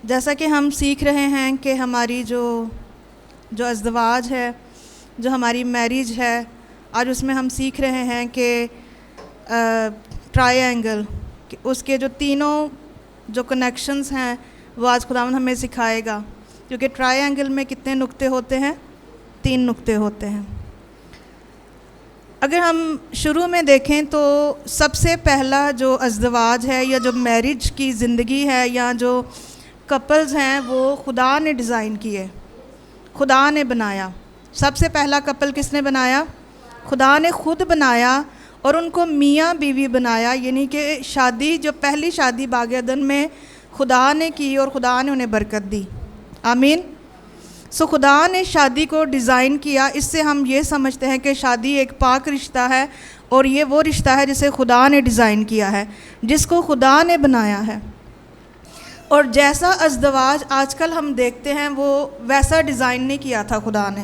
जैसा कि हम सीख रहे हैं कि हमारी जो अज़दवाज है, जो हमारी मैरिज है, आज उसमें हम सीख रहे हैं कि ट्रायंगल, उसके जो तीनों जो कनेक्शंस हैं वो आज खुदावंद हमें सिखाएगा। क्योंकि ट्रायंगल में कितने नुक्ते होते हैं? 3 नुक्ते होते हैं। अगर हम शुरू में देखें तो सबसे पहला जो अज़दवाज है या जो मैरिज की ज़िंदगी है या जो कपल्स हैं वो खुदा ने डिज़ाइन किए, खुदा ने बनाया। सबसे पहला कपल किसने बनाया? खुदा ने खुद बनाया और उनको मियाँ बीवी बनाया। यानी कि शादी, जो पहली शादी बाग अदन में खुदा ने की और खुदा ने उन्हें बरकत दी। आमीन। सो खुदा ने शादी को डिज़ाइन किया। इससे हम ये समझते हैं कि शादी एक पाक रिश्ता है और ये वो रिश्ता है जिसे खुदा ने डिज़ाइन किया है, जिसको खुदा ने बनाया है। और जैसा अज़दवाज आजकल हम देखते हैं वो वैसा डिज़ाइन नहीं किया था खुदा ने।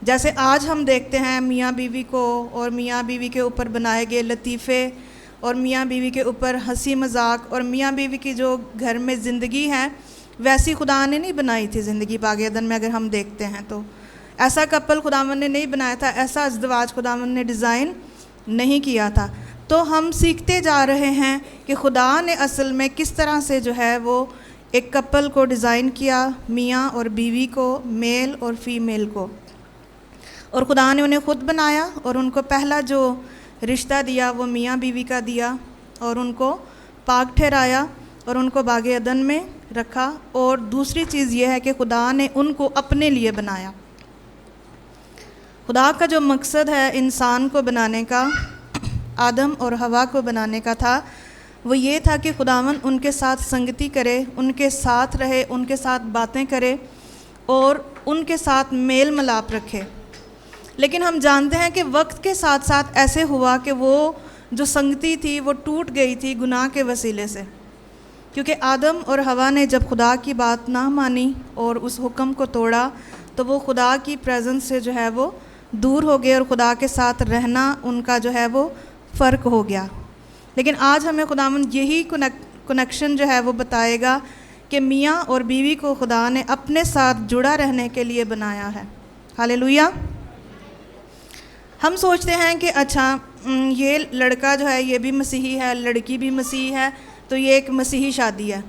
जैसे आज हम देखते हैं मियाँ बीवी को और मियाँ बीवी के ऊपर बनाए गए लतीफ़े और मियाँ बीवी के ऊपर हंसी मजाक और मियाँ बीवी की जो घर में ज़िंदगी है, वैसी खुदा ने नहीं बनाई थी ज़िंदगी बाग अदन में। अगर हम देखते हैं तो ऐसा कपल खुदावंद ने नहीं बनाया था, ऐसा अज़दवाज खुदावंद ने डिज़ाइन नहीं किया था। तो हम सीखते जा रहे हैं कि खुदा ने असल में किस तरह से जो है वो एक कपल को डिज़ाइन किया, मियाँ और बीवी को, मेल और फीमेल को। और खुदा ने उन्हें ख़ुद बनाया और उनको पहला जो रिश्ता दिया वो मियाँ बीवी का दिया और उनको पाक ठहराया और उनको बाग अदन में रखा। और दूसरी चीज़ ये है कि खुदा ने उनको अपने लिए बनाया। खुदा का जो मकसद है इंसान को बनाने का, आदम और हवा को बनाने का था, वो ये था कि खुदावंद उनके साथ संगति करे, उनके साथ रहे, उनके साथ बातें करे और उनके साथ मेल मिलाप रखे। लेकिन हम जानते हैं कि वक्त के साथ साथ ऐसे हुआ कि वो जो संगति थी वो टूट गई थी गुनाह के वसीले से। क्योंकि आदम और हवा ने जब खुदा की बात ना मानी और उस हुक्म को तोड़ा तो वो खुदा की प्रेजेंस से जो है वो दूर हो गए और खुदा के साथ रहना उनका जो है वो फ़र्क हो गया। लेकिन आज हमें खुदावंद यही कनेक्शन जो है वो बताएगा कि मियाँ और बीवी को खुदा ने अपने साथ जुड़ा रहने के लिए बनाया है। हालेलुया। हम सोचते हैं कि अच्छा ये लड़का जो है ये भी मसीही है, लड़की भी मसीही है, तो ये एक मसीही शादी है।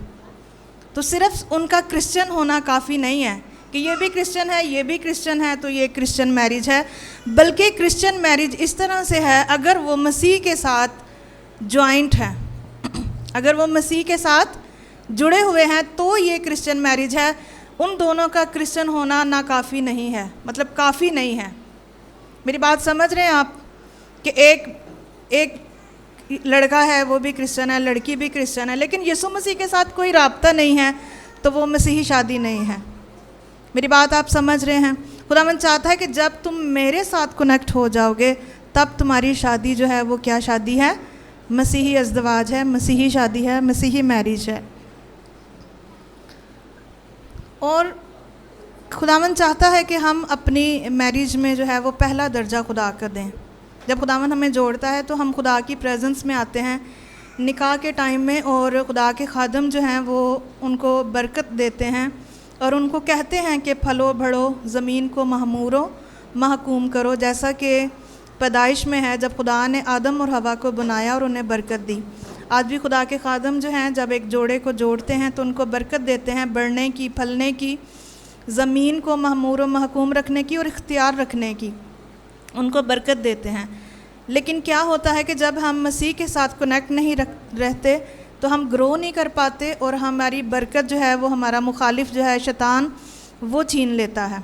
तो सिर्फ उनका क्रिश्चियन होना काफ़ी नहीं है कि ये भी क्रिश्चियन है, ये भी क्रिश्चियन है तो ये क्रिश्चियन मैरिज है। बल्कि क्रिश्चियन मैरिज इस तरह से है, अगर वो मसीह के साथ जॉइंट है, अगर वो मसीह के साथ जुड़े हुए हैं तो ये क्रिश्चियन मैरिज है। उन दोनों का क्रिश्चियन होना ना काफ़ी नहीं है, मतलब काफ़ी नहीं है। मेरी बात समझ रहे हैं आप कि एक लड़का है वो भी क्रिश्चियन है, लड़की भी क्रिश्चियन है, लेकिन यीशु मसीह के साथ कोई राब्ता नहीं है तो वो मसीही शादी नहीं है। मेरी बात आप समझ रहे हैं? खुदावंद चाहता है कि जब तुम मेरे साथ कनेक्ट हो जाओगे तब तुम्हारी शादी जो है वो क्या शादी है? मसीही अज़दवाज है, मसीही शादी है, मसीही मैरिज है। और खुदावंद चाहता है कि हम अपनी मैरिज में जो है वो पहला दर्जा खुदा को दें। जब खुदावंद हमें जोड़ता है तो हम खुदा की प्रेजेंस में आते हैं निकाह के टाइम में, और खुदा के खादम जो हैं वो उनको बरकत देते हैं और उनको कहते हैं कि फलो बढ़ो, ज़मीन को महमूरो महकूम करो, जैसा कि पैदाइश में है जब खुदा ने आदम और हवा को बनाया और उन्हें बरकत दी। आज भी खुदा के खादम जो हैं जब एक जोड़े को जोड़ते हैं तो उनको बरकत देते हैं बढ़ने की, फलने की, ज़मीन को महमूर व महकूम रखने की और इख्तियार रखने की, उनको बरकत देते हैं। लेकिन क्या होता है कि जब हम मसीह के साथ कनेक्ट नहीं रहते तो हम ग्रो नहीं कर पाते और हमारी बरकत जो है वो हमारा मुखालिफ जो है शैतान वो छीन लेता है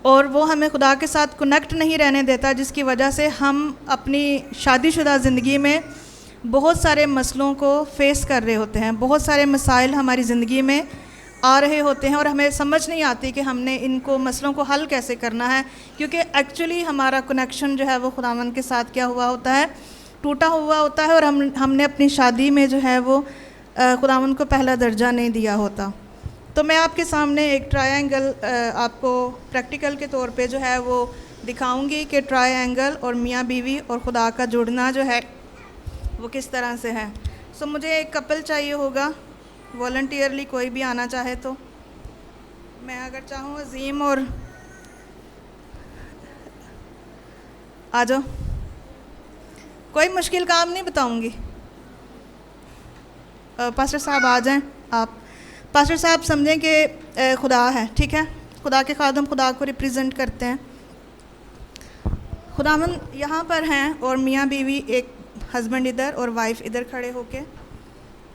और वो हमें खुदा के साथ कनेक्ट नहीं रहने देता, जिसकी वजह से हम अपनी शादीशुदा ज़िंदगी में बहुत सारे मसलों को फेस कर रहे होते हैं, बहुत सारे मसाइल हमारी ज़िंदगी में आ रहे होते हैं और हमें समझ नहीं आती कि हमने इनको मसलों को हल कैसे करना है, क्योंकि एक्चुअली हमारा कनेक्शन जो है वो खुदावंद के साथ क्या हुआ होता है? टूटा हुआ होता है और हमने अपनी शादी में जो है वो खुदावंद को पहला दर्जा नहीं दिया होता। तो मैं आपके सामने एक ट्रायंगल आपको प्रैक्टिकल के तौर पे जो है वो दिखाऊंगी कि ट्रायंगल और मियाँ बीवी और खुदा का जुड़ना जो है वो किस तरह से है। सो मुझे एक कपल चाहिए होगा वॉलंटियरली कोई भी आना चाहे तो। मैं अगर चाहूँ अजीम और आ जाओ, कोई मुश्किल काम नहीं बताऊंगी। पास्टर साहब आ जाएं आप। पास्टर साहब समझें कि खुदा है, ठीक है, खुदा के खादम खुदा को रिप्रेजेंट करते हैं। खुदावन यहाँ पर हैं और मियाँ बीवी, एक हस्बैंड इधर और वाइफ इधर खड़े होके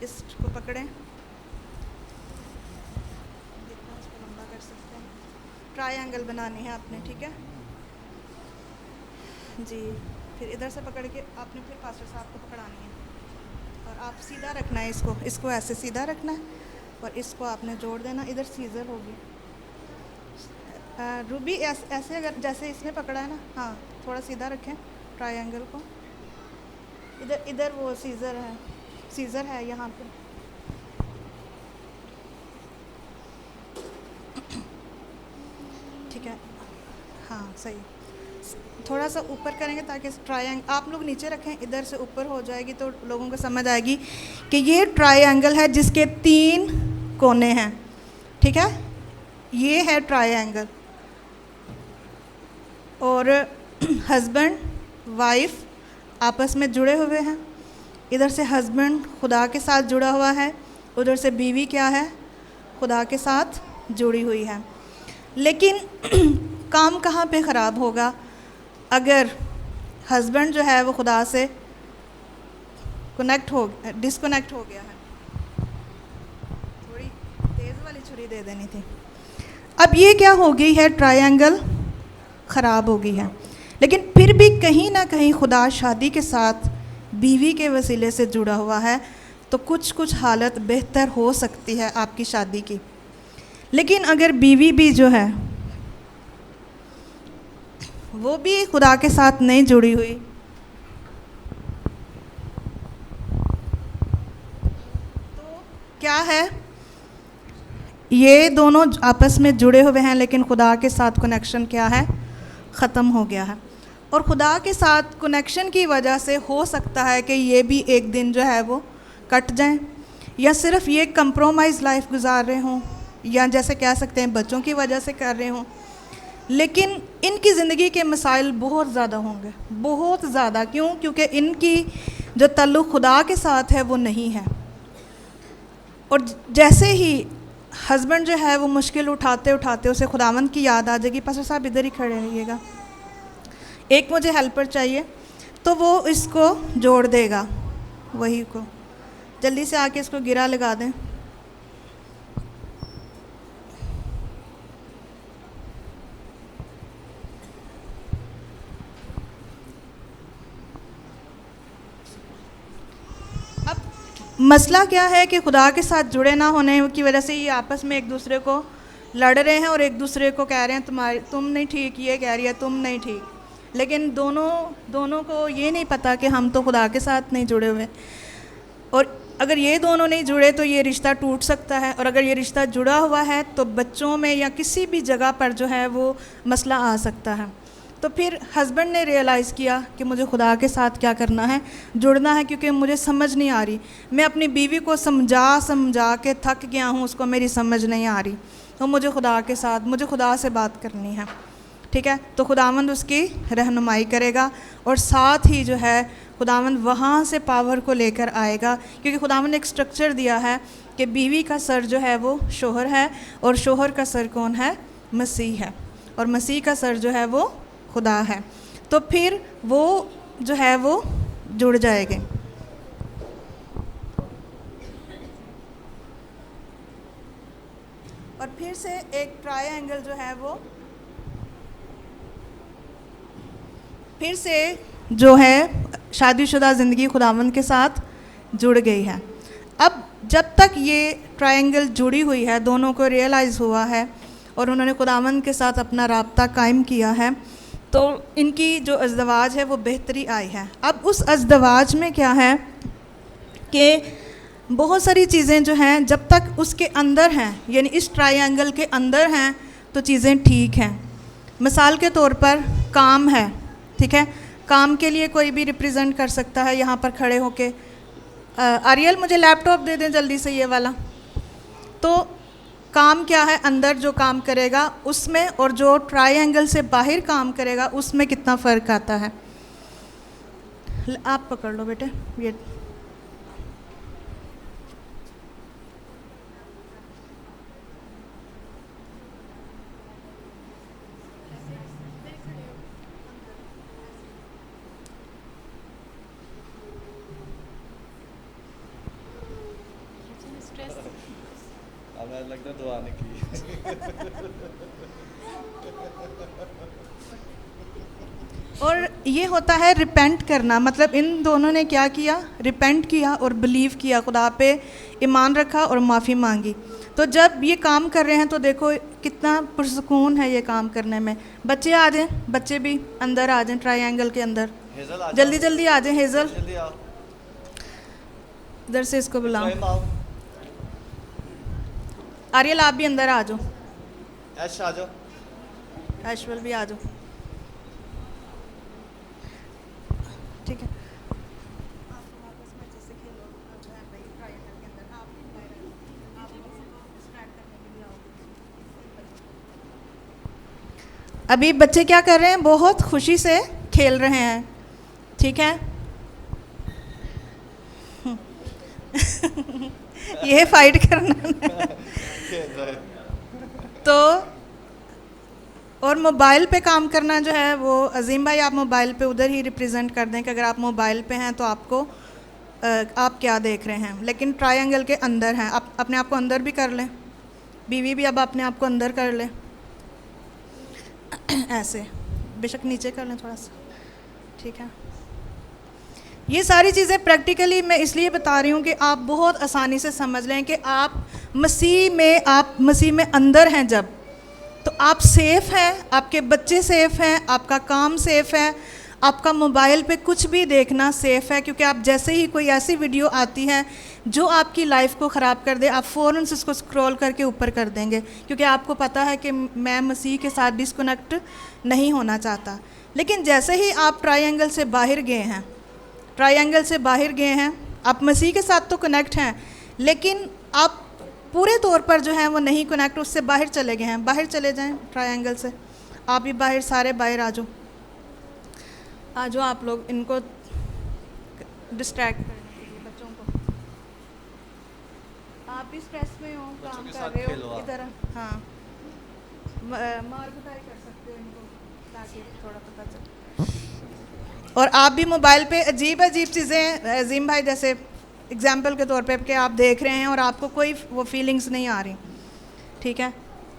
इसको पकड़ें, जितना इसको लंबा कर सकते हैं। ट्रायंगल बनानी है आपने, ठीक है जी। फिर इधर से पकड़ के आपने फिर पास्टर साहब को पकड़ानी है और आप सीधा रखना है इसको ऐसे सीधा रखना है और इसको आपने जोड़ देना। इधर सीजर होगी रूबी, ऐसे अगर जैसे इसने पकड़ा है ना, हाँ थोड़ा सीधा रखें ट्रायंगल को। इधर वो सीज़र है यहाँ पे। ठीक है, हाँ सही। थोड़ा सा ऊपर करेंगे ताकि ट्रायंगल, आप लोग नीचे रखें, इधर से ऊपर हो जाएगी तो लोगों को समझ आएगी कि ये ट्रायंगल है जिसके 3 कोने हैं, ठीक है, ये है ट्रायंगल। और हस्बैंड वाइफ आपस में जुड़े हुए हैं। इधर से हस्बैंड खुदा के साथ जुड़ा हुआ है, उधर से बीवी क्या है, खुदा के साथ जुड़ी हुई है। लेकिन काम कहाँ पे ख़राब होगा? अगर हस्बैंड जो है वो खुदा से डिस्कनेक्ट हो गया है। थोड़ी तेज़ वाली छुरी दे देनी थी। अब ये क्या हो गई है, ट्रायंगल ख़राब हो गई है। लेकिन फिर भी कहीं ना कहीं खुदा शादी के साथ बीवी के वसीले से जुड़ा हुआ है, तो कुछ हालत बेहतर हो सकती है आपकी शादी की। लेकिन अगर बीवी भी जो है वो भी खुदा के साथ नहीं जुड़ी हुई, तो क्या है, ये दोनों आपस में जुड़े हुए हैं लेकिन खुदा के साथ कनेक्शन क्या है, ख़त्म हो गया है। और खुदा के साथ कनेक्शन की वजह से हो सकता है कि ये भी एक दिन जो है वो कट जाएं, या सिर्फ ये कंप्रोमाइज़ लाइफ गुजार रहे हों, या जैसे कह सकते हैं बच्चों की वजह से कर रहे हों। लेकिन इनकी ज़िंदगी के मसाइल बहुत ज़्यादा होंगे, बहुत ज़्यादा। क्यों? क्योंकि इनकी जो ताल्लुक़ खुदा के साथ है वो नहीं है। और जैसे ही हस्बैंड जो है वो मुश्किल उठाते उठाते उसे खुदावंद की याद आ जाएगी, पास्टर साहब इधर ही खड़े रहिएगा, एक मुझे हेल्पर चाहिए, तो वो इसको जोड़ देगा, वही को जल्दी से आके इसको गिरा लगा दें। अब मसला क्या है कि खुदा के साथ जुड़े ना होने की वजह से ये आपस में एक दूसरे को लड़ रहे हैं और एक दूसरे को कह रहे हैं तुम नहीं ठीक, ये कह रही है तुम नहीं ठीक। लेकिन दोनों को ये नहीं पता कि हम तो खुदा के साथ नहीं जुड़े हुए। और अगर ये दोनों नहीं जुड़े तो ये रिश्ता टूट सकता है, और अगर ये रिश्ता जुड़ा हुआ है तो बच्चों में या किसी भी जगह पर जो है वो मसला आ सकता है। तो फिर हस्बैंड ने रियलाइज़ किया कि मुझे खुदा के साथ क्या करना है, जुड़ना है, क्योंकि मुझे समझ नहीं आ रही, मैं अपनी बीवी को समझा के थक गया हूँ, उसको मेरी समझ नहीं आ रही, तो मुझे खुदा से बात करनी है। ठीक है, तो खुदावंद उसकी रहनुमाई करेगा और साथ ही जो है खुदावंद वहाँ से पावर को लेकर आएगा, क्योंकि खुदावंद ने एक स्ट्रक्चर दिया है कि बीवी का सर जो है वो शोहर है और शोहर का सर कौन है, मसीह है, और मसीह का सर जो है वो खुदा है। तो फिर वो जो है वो जुड़ जाएंगे। और फिर से एक ट्रायंगल जो है वो फिर से जो है शादीशुदा ज़िंदगी खुदावंद के साथ जुड़ गई है। अब जब तक ये ट्रायंगल जुड़ी हुई है, दोनों को रियलाइज़ हुआ है और उन्होंने खुदावंद के साथ अपना राब्ता कायम किया है, तो इनकी जो अज़दवाज है वो बेहतरी आई है। अब उस अज़दवाज में क्या है कि बहुत सारी चीज़ें जो हैं जब तक उसके अंदर हैं, यानी इस ट्रायंगल के अंदर हैं, तो चीज़ें ठीक हैं। मिसाल के तौर पर काम है, ठीक है, काम के लिए कोई भी रिप्रेजेंट कर सकता है यहाँ पर खड़े होके। आरियल मुझे लैपटॉप दे दें जल्दी से, ये वाला तो काम क्या है, अंदर जो काम करेगा उसमें और जो ट्रायंगल से बाहर काम करेगा उसमें कितना फ़र्क आता है। आप पकड़ लो बेटे ये। हमें लगता है दुआ निकली। और ये होता है रिपेंट करना, मतलब इन दोनों ने क्या किया, रिपेंट किया और बिलीव किया, खुदा पे ईमान रखा और माफ़ी मांगी। तो जब ये काम कर रहे हैं तो देखो कितना पुरसुकून है ये काम करने में। बच्चे आ जाएं, बच्चे भी अंदर आ जाएं ट्रायंगल के अंदर, जल्दी जल्दी आ जाएं। हेज़ल इधर से इसको बुलाओ। आर्यल आप भी अंदर आ जाओ। ऐश आ जाओ। ऐश्वर्य भी आ जाओ। ठीक है। अभी बच्चे क्या कर रहे हैं, बहुत खुशी से खेल रहे हैं, ठीक है। ये फाइट करना तो और मोबाइल पे काम करना जो है वो, अजीम भाई आप मोबाइल पे उधर ही रिप्रेजेंट कर दें कि अगर आप मोबाइल पे हैं तो आपको आप क्या देख रहे हैं, लेकिन ट्रायंगल के अंदर हैं। आप अपने आप को अंदर भी कर लें, बीवी भी अब अपने आप को अंदर कर लें ऐसे, बेशक नीचे कर लें थोड़ा सा, ठीक है। ये सारी चीज़ें प्रैक्टिकली मैं इसलिए बता रही हूँ कि आप बहुत आसानी से समझ लें कि आप मसीह में अंदर हैं जब, तो आप सेफ़ हैं, आपके बच्चे सेफ़ हैं, आपका काम सेफ़ है, आपका मोबाइल पे कुछ भी देखना सेफ़ है। क्योंकि आप जैसे ही कोई ऐसी वीडियो आती है जो आपकी लाइफ को ख़राब कर दे, आप फ़ौरन से उसको स्क्रॉल करके ऊपर कर देंगे, क्योंकि आपको पता है कि मैं मसीह के साथ डिस्कनेक्ट नहीं होना चाहता। लेकिन जैसे ही आप ट्रायंगल से बाहर गए हैं, आप मसीह के साथ तो कनेक्ट हैं, लेकिन आप पूरे तौर पर जो है वो नहीं कनेक्ट, उससे बाहर चले गए हैं। बाहर चले जाएं ट्रायंगल से, आप भी बाहर, सारे बाहर आ जाओ आप लोग, इनको डिस्ट्रैक्ट करने के लिए बच्चों को। आप भी स्ट्रेस में हो, काम कर रहे हो इधर, हाँ मार कुटाई कर सकते हो इनको ताकि थोड़ा पता चले। और आप भी मोबाइल पे अजीब चीज़ें, अजीम भाई जैसे एग्जाम्पल के तौर पे कि आप देख रहे हैं और आपको कोई वो फीलिंग्स नहीं आ रही, ठीक है।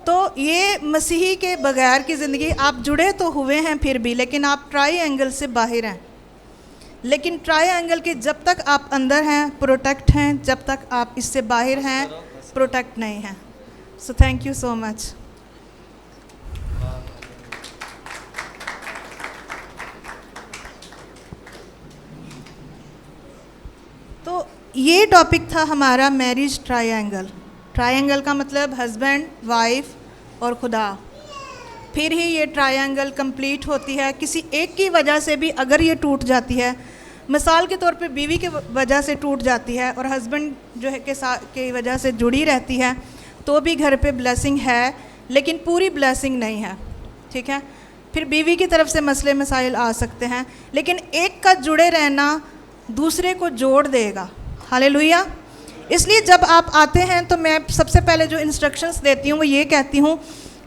तो ये मसीही के बगैर की ज़िंदगी, आप जुड़े तो हुए हैं फिर भी, लेकिन आप ट्रायंगल से बाहर हैं। लेकिन ट्रायंगल के जब तक आप अंदर हैं प्रोटेक्ट हैं, जब तक आप इससे बाहर हैं प्रोटेक्ट नहीं हैं। So thank you so much. तो ये टॉपिक था हमारा मैरिज ट्रायंगल। ट्रायंगल का मतलब हस्बैंड, वाइफ और खुदा। फिर ही ये ट्रायंगल कंप्लीट होती है। किसी एक की वजह से भी अगर ये टूट जाती है, मिसाल के तौर पे बीवी की वजह से टूट जाती है और हस्बैंड जो है के वजह से जुड़ी रहती है, तो भी घर पे ब्लेसिंग है, लेकिन पूरी ब्लेसिंग नहीं है, ठीक है। फिर बीवी की तरफ से मसले मसाइल आ सकते हैं, लेकिन एक का जुड़े रहना दूसरे को जोड़ देगा। हालेलुया। इसलिए जब आप आते हैं तो मैं सबसे पहले जो इंस्ट्रक्शंस देती हूँ वो ये कहती हूँ,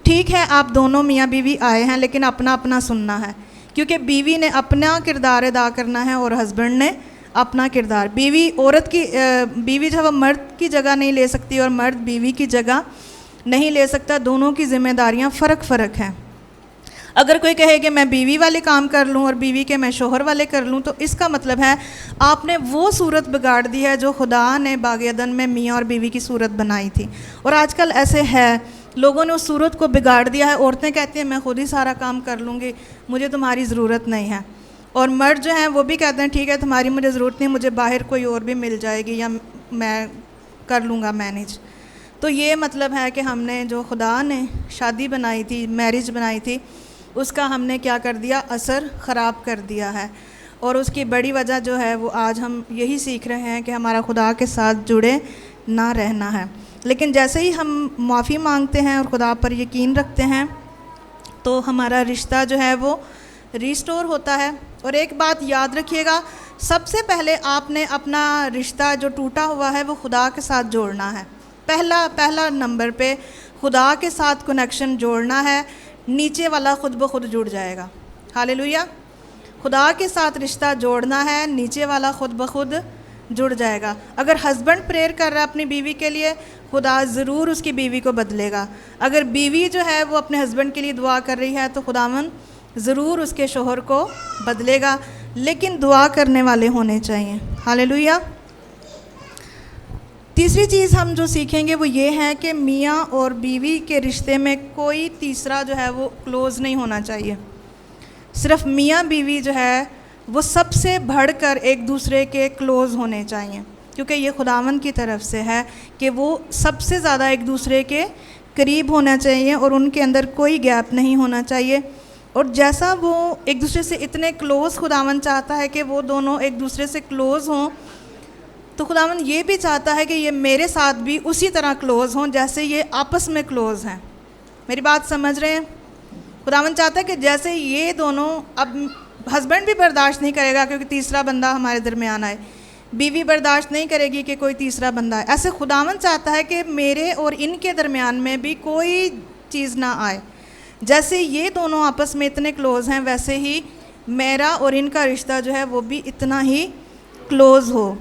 ठीक है आप दोनों मियाँ बीवी आए हैं, लेकिन अपना अपना सुनना है, क्योंकि बीवी ने अपना किरदार अदा करना है और हस्बैंड ने अपना किरदार। बीवी जब मर्द की जगह नहीं ले सकती और मर्द बीवी की जगह नहीं ले सकता, दोनों की जिम्मेदारियाँ फ़र्क हैं। अगर कोई कहे कि मैं बीवी वाले काम कर लूँ और बीवी के मैं शोहर वाले कर लूँ, तो इसका मतलब है आपने वो सूरत बिगाड़ दी है जो खुदा ने बाग अदन में मियाँ और बीवी की सूरत बनाई थी। और आजकल ऐसे है, लोगों ने उस सूरत को बिगाड़ दिया है। औरतें कहती हैं मैं खुद ही सारा काम कर लूँगी, मुझे तुम्हारी ज़रूरत नहीं है, और मर्द जो हैं वो भी कहते हैं ठीक है तुम्हारी मुझे ज़रूरत नहीं, मुझे बाहर कोई और भी मिल जाएगी या मैं कर लूँगा मैनेज। तो ये मतलब है कि हमने जो खुदा ने शादी बनाई थी, मैरिज बनाई थी, उसका हमने क्या कर दिया, असर ख़राब कर दिया है। और उसकी बड़ी वजह जो है वो आज हम यही सीख रहे हैं कि हमारा खुदा के साथ जुड़े ना रहना है। लेकिन जैसे ही हम माफ़ी मांगते हैं और खुदा पर यकीन रखते हैं तो हमारा रिश्ता जो है वो रिस्टोर होता है। और एक बात याद रखिएगा, सबसे पहले आपने अपना रिश्ता जो टूटा हुआ है वो खुदा के साथ जोड़ना है। पहला नंबर पे खुदा के साथ कनेक्शन जोड़ना है, नीचे वाला खुद ब खुद जुड़ जाएगा। हालेलुया। खुदा के साथ रिश्ता जोड़ना है, नीचे वाला खुद ब खुद जुड़ जाएगा। अगर हस्बैंड प्रेयर कर रहा है अपनी बीवी के लिए, खुदा ज़रूर उसकी बीवी को बदलेगा। अगर बीवी जो है वो अपने हस्बैंड के लिए दुआ कर रही है तो खुदावन ज़रूर उसके शोहर को बदलेगा, लेकिन दुआ करने वाले होने चाहिए। हालेलुया। तीसरी चीज़ हम जो सीखेंगे वो ये है कि मियाँ और बीवी के रिश्ते में कोई तीसरा जो है वो क्लोज़ नहीं होना चाहिए। सिर्फ मियाँ बीवी जो है वो सबसे बढ़कर एक दूसरे के क्लोज़ होने चाहिए, क्योंकि ये खुदावन की तरफ से है कि वो सबसे ज़्यादा एक दूसरे के करीब होना चाहिए और उनके अंदर कोई गैप नहीं होना चाहिए। और जैसा वो एक दूसरे से इतने क्लोज़ खुदावन चाहता है कि वो दोनों एक दूसरे से क्लोज़ हों, तो खुदावन ये भी चाहता है कि ये मेरे साथ भी उसी तरह क्लोज़ हों जैसे ये आपस में क्लोज़ हैं। मेरी बात समझ रहे हैं? खुदावन चाहता है कि जैसे ये दोनों, अब हस्बैंड भी बर्दाश्त नहीं करेगा क्योंकि तीसरा बंदा हमारे दरमियान आए, बीवी बर्दाश्त नहीं करेगी कि कोई तीसरा बंदा आए। ऐसे खुदावन चाहता है कि मेरे और इनके दरमियान में भी कोई चीज़ ना आए। जैसे ये दोनों आपस में इतने क्लोज़ हैं, वैसे ही मेरा और इनका रिश्ता जो है वो भी इतना ही क्लोज़ हो।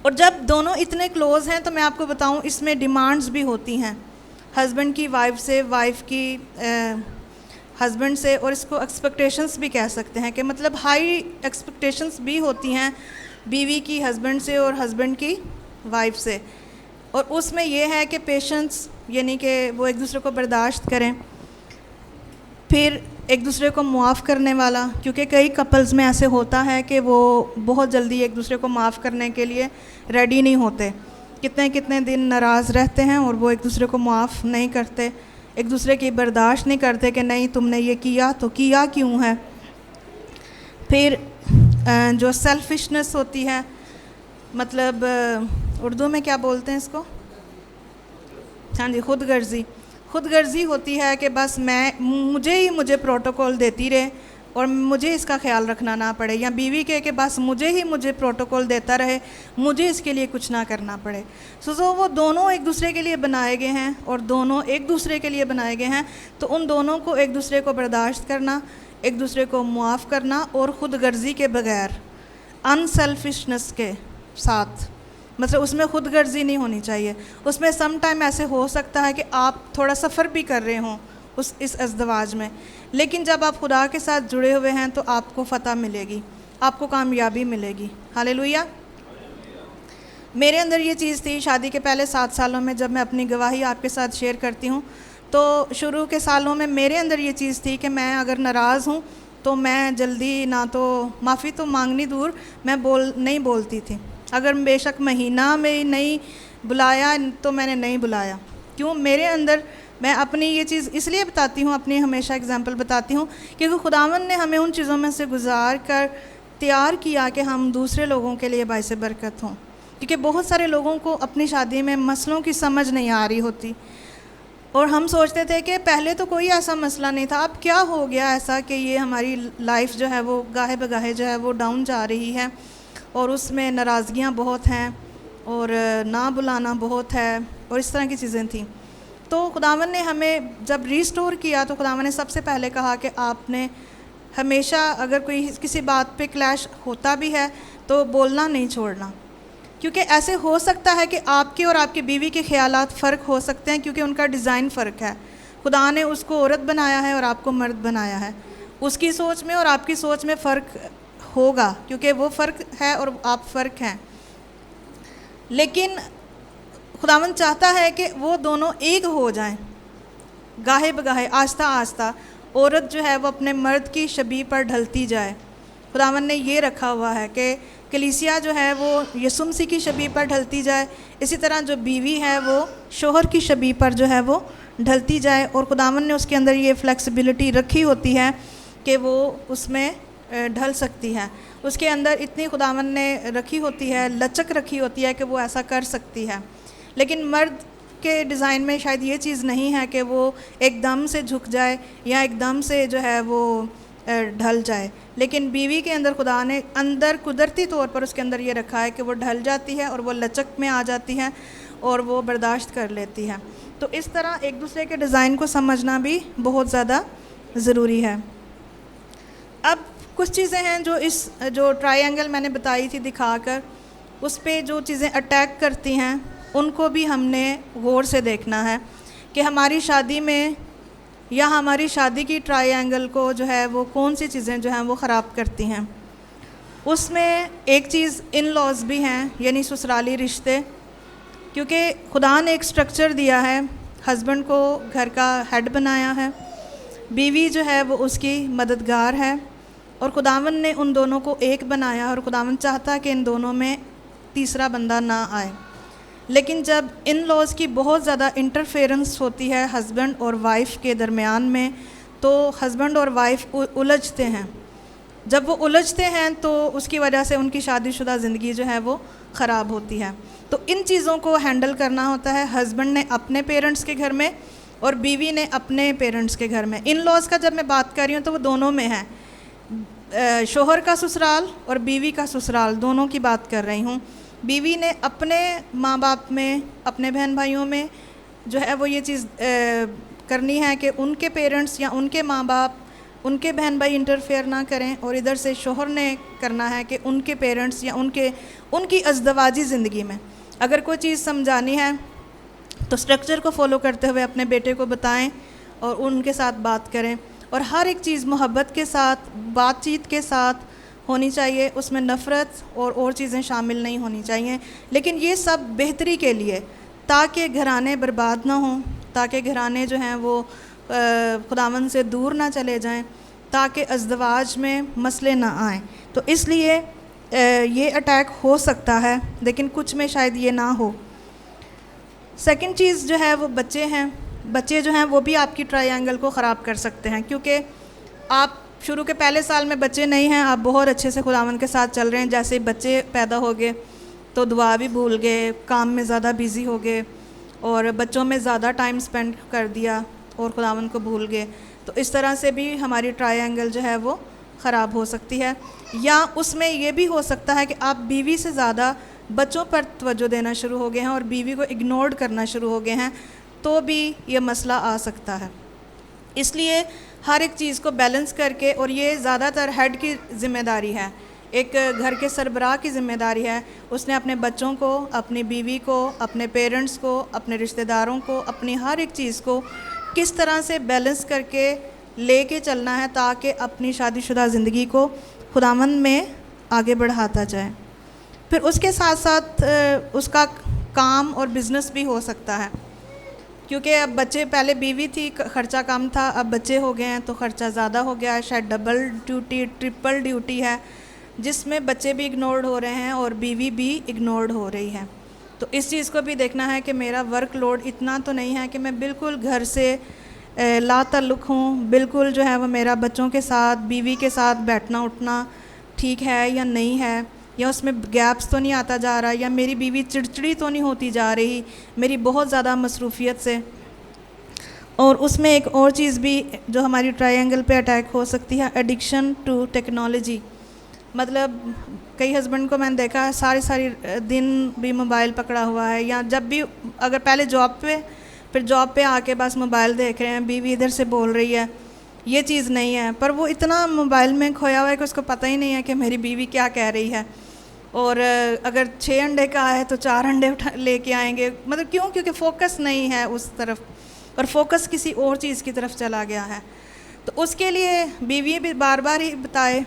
और जब दोनों इतने क्लोज़ हैं तो मैं आपको बताऊं, इसमें डिमांड्स भी होती हैं, हस्बैंड की वाइफ से, वाइफ की हस्बैंड से, और इसको एक्सपेक्टेशंस भी कह सकते हैं कि मतलब हाई एक्सपेक्टेशंस भी होती हैं बीवी की हस्बैंड से और हस्बैंड की वाइफ से। और उसमें यह है कि पेशेंस, यानी कि वो एक दूसरे को बर्दाश्त करें, फिर एक दूसरे को माफ़ करने वाला, क्योंकि कई कपल्स में ऐसे होता है कि वो बहुत जल्दी एक दूसरे को माफ़ करने के लिए रेडी नहीं होते, कितने कितने दिन नाराज़ रहते हैं और वो एक दूसरे को माफ़ नहीं करते, एक दूसरे की बर्दाश्त नहीं करते कि नहीं तुमने ये किया तो किया क्यों है। फिर जो सेल्फिशनेस होती है, मतलब उर्दू में क्या बोलते हैं इसको, हाँ जी, खुदगर्जी होती है कि बस मुझे प्रोटोकॉल देती रहे और मुझे इसका ख्याल रखना ना पड़े, या बीवी कहे कि बस मुझे प्रोटोकॉल देता रहे, मुझे इसके लिए कुछ ना करना पड़े। सो वो दोनों एक दूसरे के लिए बनाए गए हैं और दोनों एक दूसरे के लिए बनाए गए हैं, तो उन दोनों को एक दूसरे को बर्दाश्त करना, एक दूसरे को मुआफ़ करना और ख़ुदगर्ज़ी के बगैर, अनसेल्फिशनेस के साथ, मतलब उसमें खुदगर्जी नहीं होनी चाहिए। उसमें सम टाइम ऐसे हो सकता है कि आप थोड़ा सफ़र भी कर रहे हों इस अज़दवाज में, लेकिन जब आप खुदा के साथ जुड़े हुए हैं तो आपको फ़तह मिलेगी, आपको कामयाबी मिलेगी। हालेलुया। मेरे अंदर ये चीज़ थी शादी के पहले 7 सालों में, जब मैं अपनी गवाही आपके साथ शेयर करती हूँ, तो शुरू के सालों में मेरे अंदर ये चीज़ थी कि मैं अगर नाराज़ हूँ तो मैं जल्दी ना तो माफ़ी तो मांगनी दूर, मैं नहीं बोलती थी। अगर बेशक महीना में नहीं बुलाया तो मैंने नहीं बुलाया। क्यों? मेरे अंदर, मैं अपनी ये चीज़ इसलिए बताती हूँ, अपनी हमेशा एग्जांपल बताती हूँ, क्योंकि खुदावन ने हमें उन चीज़ों में से गुजार कर तैयार किया कि हम दूसरे लोगों के लिए बाइसे बरकत हों। क्योंकि बहुत सारे लोगों को अपनी शादी में मसलों की समझ नहीं आ रही होती, और हम सोचते थे कि पहले तो कोई ऐसा मसला नहीं था, अब क्या हो गया ऐसा कि ये हमारी लाइफ जो है वो गाहे बगाहे जो है वो डाउन जा रही है, और उसमें नाराज़गियाँ बहुत हैं और ना बुलाना बहुत है, और इस तरह की चीज़ें थी। तो खुदावन ने हमें जब रिस्टोर किया तो खुदावन ने सबसे पहले कहा कि आपने हमेशा, अगर कोई किसी बात पे क्लैश होता भी है तो बोलना नहीं छोड़ना, क्योंकि ऐसे हो सकता है कि आपके और आपकी बीवी के ख्यालात फ़र्क हो सकते हैं, क्योंकि उनका डिज़ाइन फ़र्क है। खुदा ने उसको औरत बनाया है और आपको मर्द बनाया है, उसकी सोच में और आपकी सोच में फ़र्क होगा, क्योंकि वो फ़र्क है और आप फ़र्क हैं। लेकिन खुदावन चाहता है कि वो दोनों एक हो जाएं, गाहे बगाहे, आस्ता आस्ता औरत जो है वो अपने मर्द की शबीह पर ढलती जाए। खुदावन ने ये रखा हुआ है कि कलीसिया जो है वो यीशु मसीह की शबीह पर ढलती जाए, इसी तरह जो बीवी है वो शोहर की शबीह पर जो है वो ढलती जाए। और खुदावन ने उसके अंदर ये फ्लेक्सिबिलिटी रखी होती है कि वो उसमें ढल सकती है, उसके अंदर इतनी खुदावन ने रखी होती है, लचक रखी होती है कि वो ऐसा कर सकती है। लेकिन मर्द के डिज़ाइन में शायद ये चीज़ नहीं है कि वो एकदम से झुक जाए या एकदम से जो है वो ढल जाए, लेकिन बीवी के अंदर खुदा ने अंदर कुदरती तौर पर उसके अंदर ये रखा है कि वो ढल जाती है और वो लचक में आ जाती है और वो बर्दाश्त कर लेती है। तो इस तरह एक दूसरे के डिज़ाइन को समझना भी बहुत ज़्यादा ज़रूरी है। अब कुछ चीज़ें हैं जो ट्रायंगल मैंने बताई थी दिखाकर, उस पे जो चीज़ें अटैक करती हैं उनको भी हमने गौर से देखना है कि हमारी शादी में या हमारी शादी की ट्रायंगल को जो है वो कौन सी चीज़ें जो हैं वो ख़राब करती हैं। उसमें एक चीज़ इन लॉज भी हैं, यानी ससुराली रिश्ते, क्योंकि खुदा ने एक स्ट्रक्चर दिया है, हस्बैंड को घर का हेड बनाया है, बीवी जो है वो उसकी मददगार है, और खुदावन ने उन दोनों को एक बनाया और खुदावन चाहता कि इन दोनों में तीसरा बंदा ना आए। लेकिन जब इन लॉज की बहुत ज़्यादा इंटरफेरेंस होती है हस्बैंड और वाइफ के दरमियान में, तो हस्बैंड और वाइफ उलझते हैं। जब वो उलझते हैं तो उसकी वजह से उनकी शादीशुदा ज़िंदगी जो है वो ख़राब होती है। तो इन चीज़ों को हैंडल करना होता है हस्बैंड ने अपने पेरेंट्स के घर में और बीवी ने अपने पेरेंट्स के घर में। इन लॉज का जब मैं बात कर रही हूँ तो वो दोनों में है, शोहर का ससुराल और बीवी का ससुराल, दोनों की बात कर रही हूँ। बीवी ने अपने माँ बाप में, अपने बहन भाइयों में जो है वो ये चीज़ करनी है कि उनके पेरेंट्स या उनके माँ बाप, उनके बहन भाई इंटरफेयर ना करें, और इधर से शोहर ने करना है कि उनके पेरेंट्स या उनकी अज़दवाजी ज़िंदगी में अगर कोई चीज़ समझानी है तो स्ट्रक्चर को फॉलो करते हुए अपने बेटे को बताएं और उनके साथ बात करें, और हर एक चीज़ मोहब्बत के साथ, बातचीत के साथ होनी चाहिए, उसमें नफ़रत और चीज़ें शामिल नहीं होनी चाहिए। लेकिन ये सब बेहतरी के लिए, ताकि घराने बर्बाद ना हों, ताकि घराने जो हैं वो खुदावन से दूर ना चले जाएं, ताकि अज़दवाज में मसले ना आएँ। तो इसलिए ये अटैक हो सकता है, लेकिन कुछ में शायद ये ना हो। सेकंड चीज़ जो है वो बच्चे हैं। बच्चे जो हैं वो भी आपकी ट्रायंगल को ख़राब कर सकते हैं, क्योंकि आप शुरू के पहले साल में बच्चे नहीं हैं, आप बहुत अच्छे से खुदावन के साथ चल रहे हैं, जैसे ही बच्चे पैदा हो गए तो दुआ भी भूल गए, काम में ज़्यादा बिज़ी हो गए और बच्चों में ज़्यादा टाइम स्पेंड कर दिया और खुदावन को भूल गए। तो इस तरह से भी हमारी ट्रायंगल जो है वो ख़राब हो सकती है। या उसमें ये भी हो सकता है कि आप बीवी से ज़्यादा बच्चों पर तवज्जो देना शुरू हो गए हैं और बीवी को इग्नोर करना शुरू हो गए हैं, तो भी ये मसला आ सकता है। इसलिए हर एक चीज़ को बैलेंस करके, और ये ज़्यादातर हेड की ज़िम्मेदारी है, एक घर के सरबराह की ज़िम्मेदारी है, उसने अपने बच्चों को, अपनी बीवी को, अपने पेरेंट्स को, अपने रिश्तेदारों को, अपनी हर एक चीज़ को किस तरह से बैलेंस करके लेके चलना है ताकि अपनी शादीशुदा ज़िंदगी को खुदावन में आगे बढ़ाता जाए। फिर उसके साथ साथ उसका काम और बिज़नेस भी हो सकता है, क्योंकि अब बच्चे, पहले बीवी थी ख़र्चा कम था, अब बच्चे हो गए हैं तो ख़र्चा ज़्यादा हो गया है, शायद डबल ड्यूटी, ट्रिपल ड्यूटी है, जिसमें बच्चे भी इग्नोर्ड हो रहे हैं और बीवी भी इग्नोर्ड हो रही है। तो इस चीज़ को भी देखना है कि मेरा वर्कलोड इतना तो नहीं है कि मैं बिल्कुल घर से लाताल्लुक़ हूँ, बिल्कुल जो है वो मेरा बच्चों के साथ, बीवी के साथ बैठना उठना ठीक है या नहीं है, या उसमें गैप्स तो नहीं आता जा रहा, या मेरी बीवी चिड़चिड़ी तो नहीं होती जा रही मेरी बहुत ज़्यादा मसरूफ़ियत से। और उसमें एक और चीज़ भी जो हमारी ट्रायंगल पे अटैक हो सकती है, एडिक्शन टू टेक्नोलॉजी। मतलब कई हस्बैंड को मैंने देखा है सारी दिन भी मोबाइल पकड़ा हुआ है, या जब भी अगर पहले जॉब पे, फिर जॉब पे आके बस मोबाइल देख रहे हैं, बीवी इधर से बोल रही है, ये चीज़ नहीं है, पर वो इतना मोबाइल में खोया हुआ है कि उसको पता ही नहीं है कि मेरी बीवी क्या कह रही है। और अगर 6 अंडे का है तो 4 अंडे उठा लेके आएंगे, मतलब क्यों? क्योंकि फ़ोकस नहीं है उस तरफ, और फोकस किसी और चीज़ की तरफ चला गया है। तो उसके लिए बीवी भी बार बार ही बताए,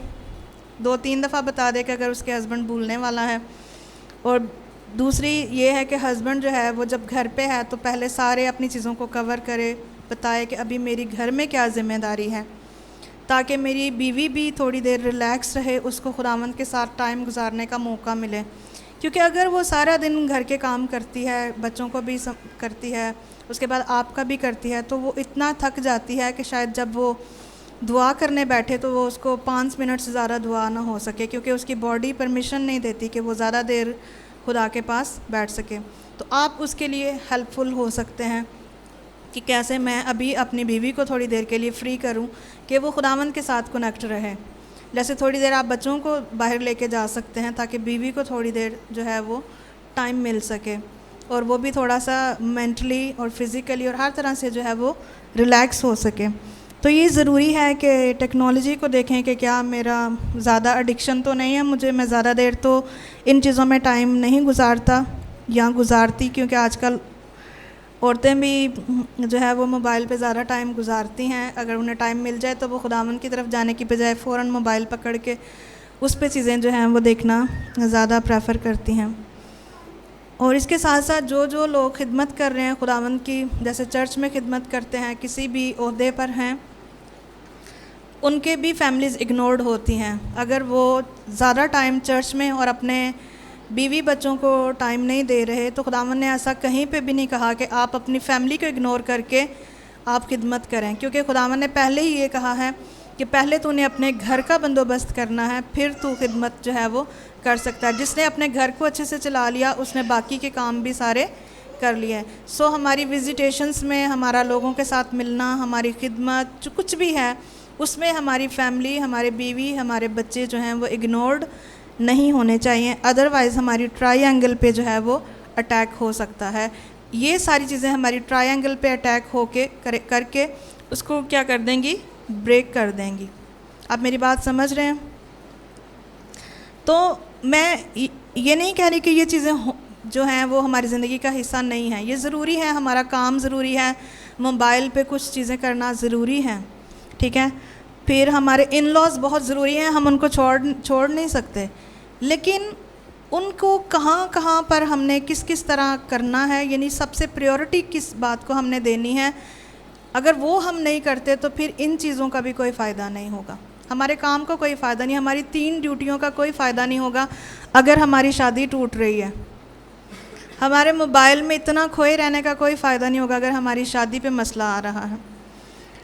2-3 दफ़ा बता दे कि अगर उसके हस्बैंड भूलने वाला है। और दूसरी ये है कि हस्बैंड जो है वो जब घर पे है तो पहले सारे अपनी चीज़ों को कवर करे, बताए कि अभी मेरी घर में क्या ज़िम्मेदारी है, ताकि मेरी बीवी भी थोड़ी देर रिलैक्स रहे, उसको खुदावंद के साथ टाइम गुजारने का मौका मिले। क्योंकि अगर वो सारा दिन घर के काम करती है, बच्चों को भी करती है, उसके बाद आपका भी करती है, तो वो इतना थक जाती है कि शायद जब वो दुआ करने बैठे तो वो उसको 5 मिनट से ज़्यादा दुआ ना हो सके, क्योंकि उसकी बॉडी परमिशन नहीं देती कि वो ज़्यादा देर खुदा के पास बैठ सके। तो आप उसके लिए हेल्पफुल हो सकते हैं कि कैसे मैं अभी अपनी बीवी को थोड़ी देर के लिए फ्री करूं कि वो खुदावंद के साथ कनेक्ट रहे। जैसे थोड़ी देर आप बच्चों को बाहर लेके जा सकते हैं ताकि बीवी को थोड़ी देर जो है वो टाइम मिल सके और वो भी थोड़ा सा मेंटली और फिज़िकली और हर तरह से जो है वो रिलैक्स हो सके। तो ये ज़रूरी है कि टेक्नोलॉजी को देखें कि क्या मेरा ज़्यादा एडिक्शन तो नहीं है, मैं ज़्यादा देर तो इन चीज़ों में टाइम नहीं गुजारता या गुजारती, क्योंकि आजकल औरतें भी जो है वो मोबाइल पे ज़्यादा टाइम गुजारती हैं। अगर उन्हें टाइम मिल जाए तो वो खुदावंद की तरफ जाने की बजाय फ़ौरन मोबाइल पकड़ के उस पे चीज़ें जो हैं वो देखना ज़्यादा प्रेफर करती हैं। और इसके साथ साथ जो लोग खिदमत कर रहे हैं खुदावंद की, जैसे चर्च में खिदमत करते हैं, किसी भी ओहदे पर हैं, उनके भी फैमिलीज़ इग्नोर्ड होती हैं। अगर वो ज़्यादा टाइम चर्च में और अपने बीवी बच्चों को टाइम नहीं दे रहे तो खुदावंद ने ऐसा कहीं पे भी नहीं कहा कि आप अपनी फैमिली को इग्नोर करके आप खिदमत करें, क्योंकि खुदावंद ने पहले ही ये कहा है कि पहले तूने अपने घर का बंदोबस्त करना है, फिर तू खिदमत जो है वो कर सकता है। जिसने अपने घर को अच्छे से चला लिया उसने बाकी के काम भी सारे कर लिए हैं। सो हमारी विजिटेशंस में हमारा लोगों के साथ मिलना, हमारी खिदमत जो कुछ भी है उसमें हमारी फैमिली, हमारे बीवी, हमारे बच्चे जो हैं वो इग्नोर्ड नहीं होने चाहिए, अदरवाइज़ हमारी ट्रायंगल पे जो है वो अटैक हो सकता है। ये सारी चीज़ें हमारी ट्रायंगल पे अटैक होके करके उसको क्या कर देंगी, ब्रेक कर देंगी। आप मेरी बात समझ रहे हैं? तो मैं ये नहीं कह रही कि ये चीज़ें जो हैं वो हमारी ज़िंदगी का हिस्सा नहीं है, ये ज़रूरी है, हमारा काम ज़रूरी है, मोबाइल पे कुछ चीज़ें करना ज़रूरी हैं, ठीक है। फिर हमारे इन लॉज बहुत ज़रूरी हैं, हम उनको छोड़ नहीं सकते, लेकिन उनको कहाँ पर हमने किस किस तरह करना है, यानी सबसे प्रायोरिटी किस बात को हमने देनी है। अगर वो हम नहीं करते तो फिर इन चीज़ों का भी कोई फ़ायदा नहीं होगा, हमारे काम का कोई फ़ायदा नहीं, हमारी 3 ड्यूटियों का कोई फ़ायदा नहीं होगा अगर हमारी शादी टूट रही है। हमारे मोबाइल में इतना खोए रहने का कोई फ़ायदा नहीं होगा अगर हमारी शादी पे मसला आ रहा है।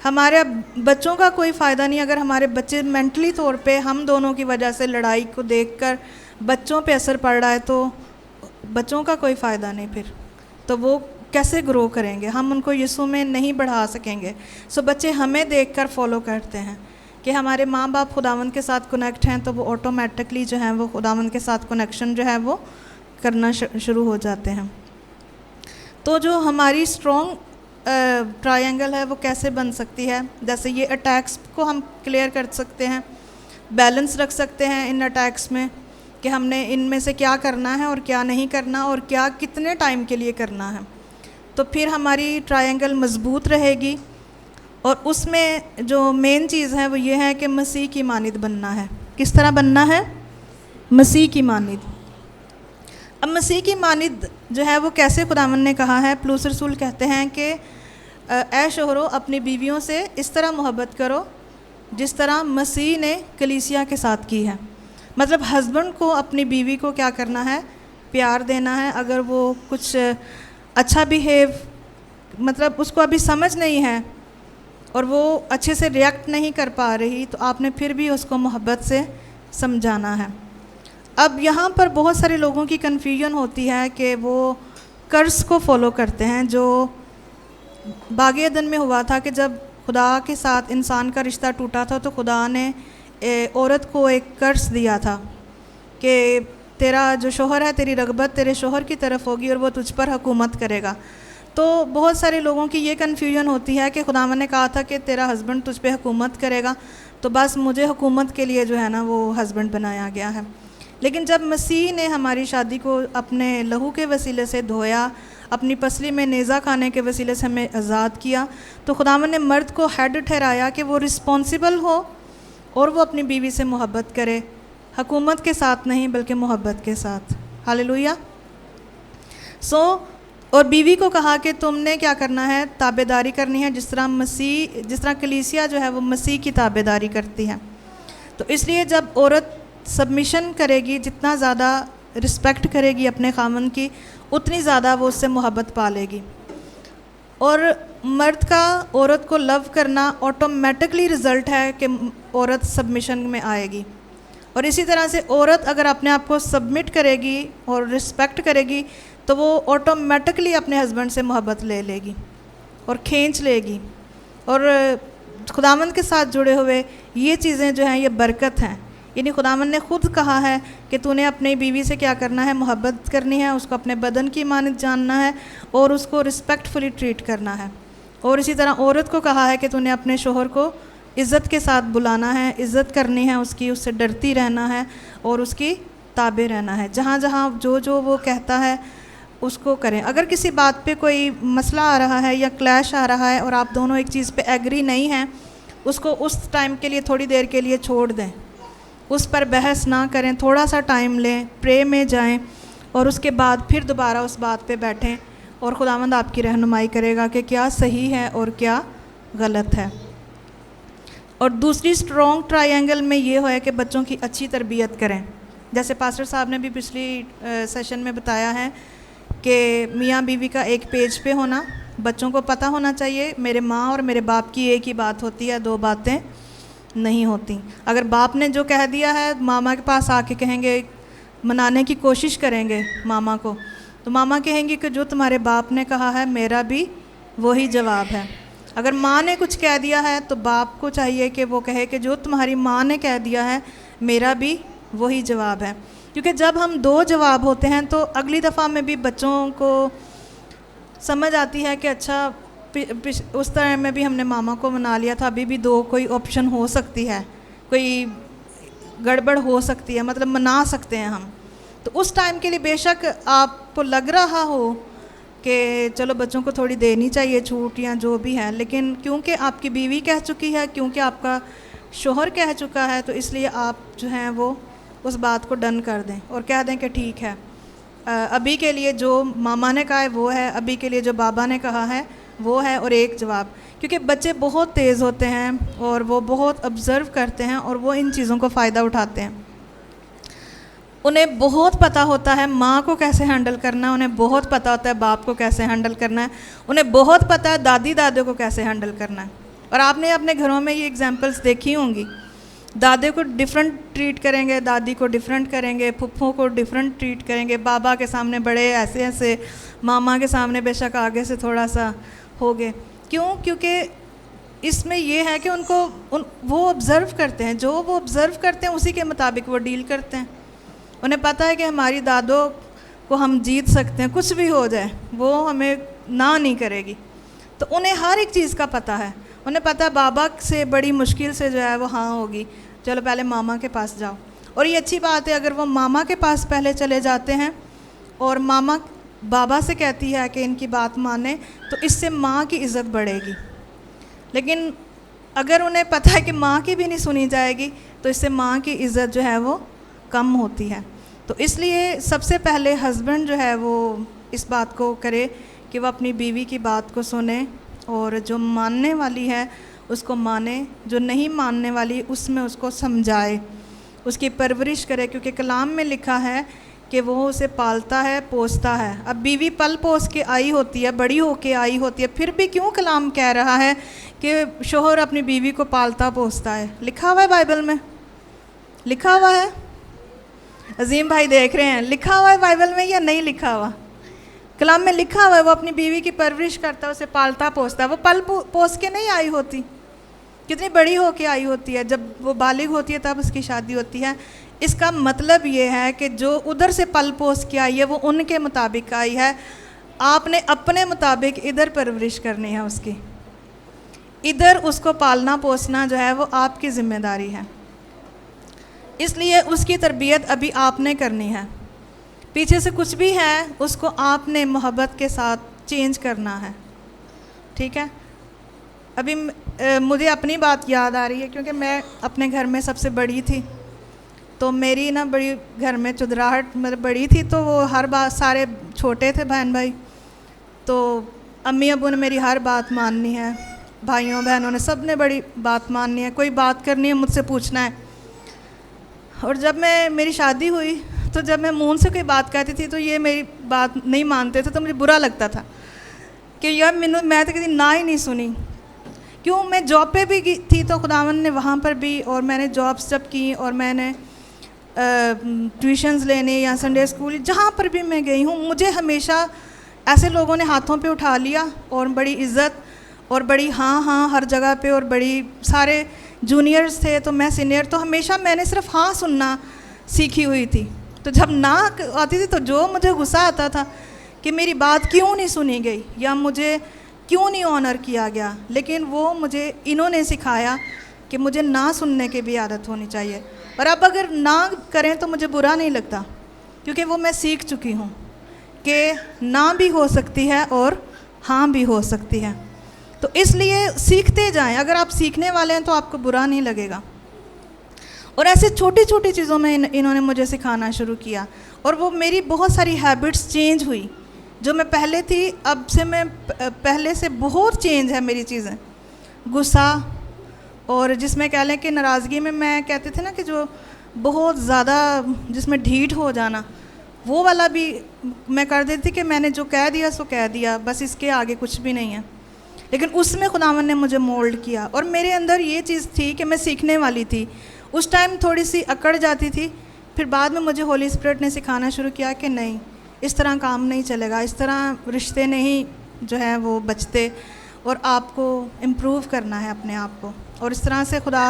हमारे बच्चों का कोई फ़ायदा नहीं अगर हमारे बच्चे मेंटली तौर पे हम दोनों की वजह से लड़ाई को देखकर बच्चों पे असर पड़ रहा है, तो बच्चों का कोई फ़ायदा नहीं, फिर तो वो कैसे ग्रो करेंगे, हम उनको यीशु में नहीं बढ़ा सकेंगे। सो बच्चे हमें देखकर फॉलो करते हैं कि हमारे माँ बाप खुदावंद के साथ कनेक्ट हैं, तो वो ऑटोमेटिकली जो है वो खुदावंद के साथ कनेक्शन जो है वो करना शुरू हो जाते हैं। तो जो हमारी स्ट्रॉन्ग ट्रायंगल है वो कैसे बन सकती है, जैसे ये अटैक्स को हम क्लियर कर सकते हैं, बैलेंस रख सकते हैं इन अटैक्स में कि हमने इनमें से क्या करना है और क्या नहीं करना और क्या कितने टाइम के लिए करना है, तो फिर हमारी ट्रायंगल मज़बूत रहेगी। और उसमें जो मेन चीज़ है वो ये है कि मसीह की मानिद बनना है। किस तरह बनना है? मसीह की मानिद। अब मसीह की मानिद जो है वो कैसे खुदावंद ने कहा है, पौलुस रसूल कहते हैं कि ऐ शोहरों अपनी बीवियों से इस तरह मोहब्बत करो जिस तरह मसीह ने कलीसिया के साथ की है। मतलब हस्बैंड को अपनी बीवी को क्या करना है, प्यार देना है। अगर वो कुछ अच्छा बिहेव, मतलब उसको अभी समझ नहीं है और वो अच्छे से रिएक्ट नहीं कर पा रही, तो आपने फिर भी उसको मोहब्बत से समझाना है। अब यहाँ पर बहुत सारे लोगों की कन्फ्यूजन होती है कि वो कर्स को फॉलो करते हैं, जो बाग़ एदन में हुआ था कि जब खुदा के साथ इंसान का रिश्ता टूटा था तो खुदा ने औरत को एक कर्स दिया था कि तेरा जो शोहर है, तेरी रग़बत तेरे शोहर की तरफ होगी और वो तुझ पर हुकूमत करेगा। तो बहुत सारे लोगों की ये कन्फ्यूजन होती है कि खुदावंद ने कहा था कि तेरा हस्बैंड तुझ पे हुकूमत करेगा, तो बस मुझे हुकूमत के लिए जो है ना वो हस्बैंड बनाया गया है। लेकिन जब मसीह ने हमारी शादी को अपने लहू के वसीले से धोया, अपनी पसली में नेज़ा खाने के वसीले से हमें आज़ाद किया, तो खुदावंद ने मर्द को हेड ठहराया कि वो रिस्पॉन्सिबल हो और वो अपनी बीवी से मोहब्बत करे, हुकूमत के साथ नहीं बल्कि मोहब्बत के साथ। हालेलुया। और बीवी को कहा कि तुमने क्या करना है, ताबेदारी करनी है, जिस तरह कलीसिया जो है वो मसीह की ताबेदारी करती है। तो इसलिए जब औरत सबमिशन करेगी, जितना ज़्यादा रिस्पेक्ट करेगी अपने खामन की, उतनी ज़्यादा वो उससे मोहब्बत पालेगी। और मर्द का औरत को लव करना ऑटोमेटिकली रिज़ल्ट है कि औरत सबमिशन में आएगी। और इसी तरह से औरत अगर अपने आप को सबमिट करेगी और रिस्पेक्ट करेगी, तो वो ऑटोमेटिकली अपने हस्बैंड से मोहब्बत ले लेगी और खींच लेगी। और खुदावंद के साथ जुड़े हुए ये चीज़ें जो हैं ये बरकत हैं। यानी खुदावंद ने खुद कहा है कि तूने अपनी बीवी से क्या करना है, मोहब्बत करनी है, उसको अपने बदन की मानद जानना है और उसको रिस्पेक्टफुली ट्रीट करना है। और इसी तरह औरत को कहा है कि तूने अपने शोहर को इज़्ज़त के साथ बुलाना है, इज़्ज़त करनी है उसकी, उससे डरती रहना है और उसकी ताबे रहना है। जहाँ जहाँ जो जो वो कहता है उसको करें। अगर किसी बात पे कोई मसला आ रहा है या क्लैश आ रहा है और आप दोनों एक चीज़ पे एग्री नहीं हैं, उसको उस टाइम के लिए, थोड़ी देर के लिए छोड़ दें, उस पर बहस ना करें, थोड़ा सा टाइम लें, प्रे में जाएं और उसके बाद फिर दोबारा उस बात पे बैठें और खुदावंद आपकी रहनुमाई करेगा कि क्या सही है और क्या गलत है। और दूसरी स्ट्रॉन्ग ट्रायंगल में ये है कि बच्चों की अच्छी तरबियत करें। जैसे पास्टर साहब ने भी पिछली सेशन में बताया है कि मियाँ बीवी का एक पेज पे होना, बच्चों को पता होना चाहिए मेरे माँ और मेरे बाप की एक ही बात होती है, दो बातें नहीं होती। अगर बाप ने जो कह दिया है, मामा के पास आके कहेंगे, मनाने की कोशिश करेंगे मामा को, तो मामा कहेंगी कि जो तुम्हारे बाप ने कहा है मेरा भी वही जवाब है। अगर माँ ने कुछ कह दिया है तो बाप को चाहिए कि वो कहे कि जो तुम्हारी माँ ने कह दिया है मेरा भी वही जवाब है। क्योंकि जब हम दो जवाब होते हैं तो अगली दफ़ा में भी बच्चों को समझ आती है कि अच्छा उस तरह में भी हमने मामा को मना लिया था, अभी भी दो कोई ऑप्शन हो सकती है, कोई गड़बड़ हो सकती है, मतलब मना सकते हैं हम। तो उस टाइम के लिए बेशक आपको लग रहा हो कि चलो बच्चों को थोड़ी देनी चाहिए छूट या जो भी है, लेकिन क्योंकि आपकी बीवी कह चुकी है, क्योंकि आपका शोहर कह चुका है, तो इसलिए आप जो हैं वो उस बात को डन कर दें और कह दें कि ठीक है, अभी के लिए जो मामा ने कहा है वो है, अभी के लिए जो बाबा ने कहा है वो है, और एक जवाब। क्योंकि बच्चे बहुत तेज़ होते हैं और वो बहुत ऑब्ज़र्व करते हैं और वो इन चीज़ों को फ़ायदा उठाते हैं। उन्हें बहुत पता होता है माँ को कैसे हैंडल करना है, उन्हें बहुत पता होता है बाप को कैसे हैंडल करना है, उन्हें बहुत पता है दादी दादों को कैसे हैंडल करना है। और आपने अपने घरों में ये एग्जांपल्स देखी होंगी, दादे को डिफरेंट ट्रीट करेंगे, दादी को डिफरेंट करेंगे, फुफ्फो को डिफरेंट ट्रीट करेंगे, बाबा के सामने बड़े ऐसे ऐसे, मामा के सामने बेशक आगे से थोड़ा सा हो गए। क्यों? क्योंकि इसमें यह है कि वो ऑब्ज़र्व करते हैं, जो वो ऑब्ज़र्व करते हैं उसी के मुताबिक वो डील करते हैं। उन्हें पता है कि हमारी दादों को हम जीत सकते हैं, कुछ भी हो जाए वो हमें ना नहीं करेगी। तो उन्हें हर एक चीज़ का पता है। उन्हें पता है बाबा से बड़ी मुश्किल से जो है वो हाँ होगी, चलो पहले मामा के पास जाओ। और ये अच्छी बात है, अगर वो मामा के पास पहले चले जाते हैं और मामा बाबा से कहती है कि इनकी बात माने, तो इससे माँ की इज़्ज़त बढ़ेगी। लेकिन अगर उन्हें पता है कि माँ की भी नहीं सुनी जाएगी, तो इससे माँ की इज़्ज़त जो है वो कम होती है। तो इसलिए सबसे पहले हस्बैंड जो है वो इस बात को करे कि वह अपनी बीवी की बात को सुने और जो मानने वाली है उसको माने, जो नहीं मानने वाली उसमें उसको समझाए, उसकी परवरिश करे। क्योंकि कलाम में लिखा है कि वो उसे पालता है, पोसता है। अब बीवी पल पोस के आई होती है, बड़ी होके आई होती है, फिर भी क्यों कलाम कह रहा है कि शोहर अपनी बीवी को पालता पोसता है? लिखा हुआ है बाइबल में, लिखा हुआ है। अजीम भाई देख रहे हैं, लिखा हुआ है बाइबल में या नहीं लिखा हुआ? कलाम में लिखा हुआ है वो अपनी बीवी की परवरिश करता है, उसे पालता पोसता है। वो पल पोस के नहीं आई होती, कितनी बड़ी होके आई होती है। जब वो बालिग होती है तब उसकी शादी होती है। इसका मतलब ये है कि जो उधर से पल पोस के आई है वो उनके मुताबिक आई है, आपने अपने मुताबिक इधर परवरिश करनी है उसकी, इधर उसको पालना पोसना जो है वो आपकी ज़िम्मेदारी है। इसलिए उसकी तरबियत अभी आपने करनी है। पीछे से कुछ भी है उसको आपने मोहब्बत के साथ चेंज करना है, ठीक है। अभी मुझे अपनी बात याद आ रही है, क्योंकि मैं अपने घर में सबसे बड़ी थी, तो मेरी ना बड़ी घर में चुदराहट मतलब बड़ी थी, तो वो हर बात, सारे छोटे थे बहन भाई, तो अम्मी अबू ने मेरी हर बात माननी है, भाइयों बहनों ने सब ने बड़ी बात माननी है, कोई बात करनी है मुझसे पूछना है। और जब मेरी शादी हुई तो जब मैं मुँह से कोई बात कहती थी तो ये मेरी बात नहीं मानते थे, तो मुझे बुरा लगता था कि यार मैं तो किसी ना ही नहीं सुनी। क्यों? मैं जॉब पे भी थी तो खुदावन ने वहाँ पर भी, और मैंने जॉब्स जब की और मैंने ट्यूशन्स लेने या संडे स्कूल, जहाँ पर भी मैं गई हूँ, मुझे हमेशा ऐसे लोगों ने हाथों पे उठा लिया और बड़ी इज़्ज़त और बड़ी हाँ हाँ हर जगह पे, और बड़ी सारे जूनियर्स थे तो मैं सीनियर, तो हमेशा मैंने सिर्फ हाँ सुनना सीखी हुई थी। तो जब ना आती थी तो जो मुझे गुस्सा आता था कि मेरी बात क्यों नहीं सुनी गई या मुझे क्यों नहीं ऑनर किया गया, लेकिन वो मुझे इन्होंने सिखाया कि मुझे ना सुनने की भी आदत होनी चाहिए। और अब अगर ना करें तो मुझे बुरा नहीं लगता, क्योंकि वो मैं सीख चुकी हूँ कि ना भी हो सकती है और हाँ भी हो सकती है। तो इसलिए सीखते जाएं, अगर आप सीखने वाले हैं तो आपको बुरा नहीं लगेगा। और ऐसे छोटी छोटी चीज़ों में इन्होंने मुझे सिखाना शुरू किया, और वो मेरी बहुत सारी हैबिट्स चेंज हुई। जो मैं पहले थी, अब से मैं पहले से बहुत चेंज है मेरी चीज़ें। गुस्सा, और जिसमें कह लें कि नाराज़गी में मैं कहते थे ना कि जो बहुत ज़्यादा जिसमें ढीठ हो जाना, वो वाला भी मैं कर देती थी कि मैंने जो कह दिया सो कह दिया, बस इसके आगे कुछ भी नहीं है। लेकिन उसमें खुदावन ने मुझे मोल्ड किया, और मेरे अंदर ये चीज़ थी कि मैं सीखने वाली थी। उस टाइम थोड़ी सी अकड़ जाती थी, फिर बाद में मुझे होली स्पिरिट ने सिखाना शुरू किया कि नहीं, इस तरह काम नहीं चलेगा, इस तरह रिश्ते नहीं जो है वो बचते, और आपको इम्प्रूव करना है अपने आप को। और इस तरह से खुदा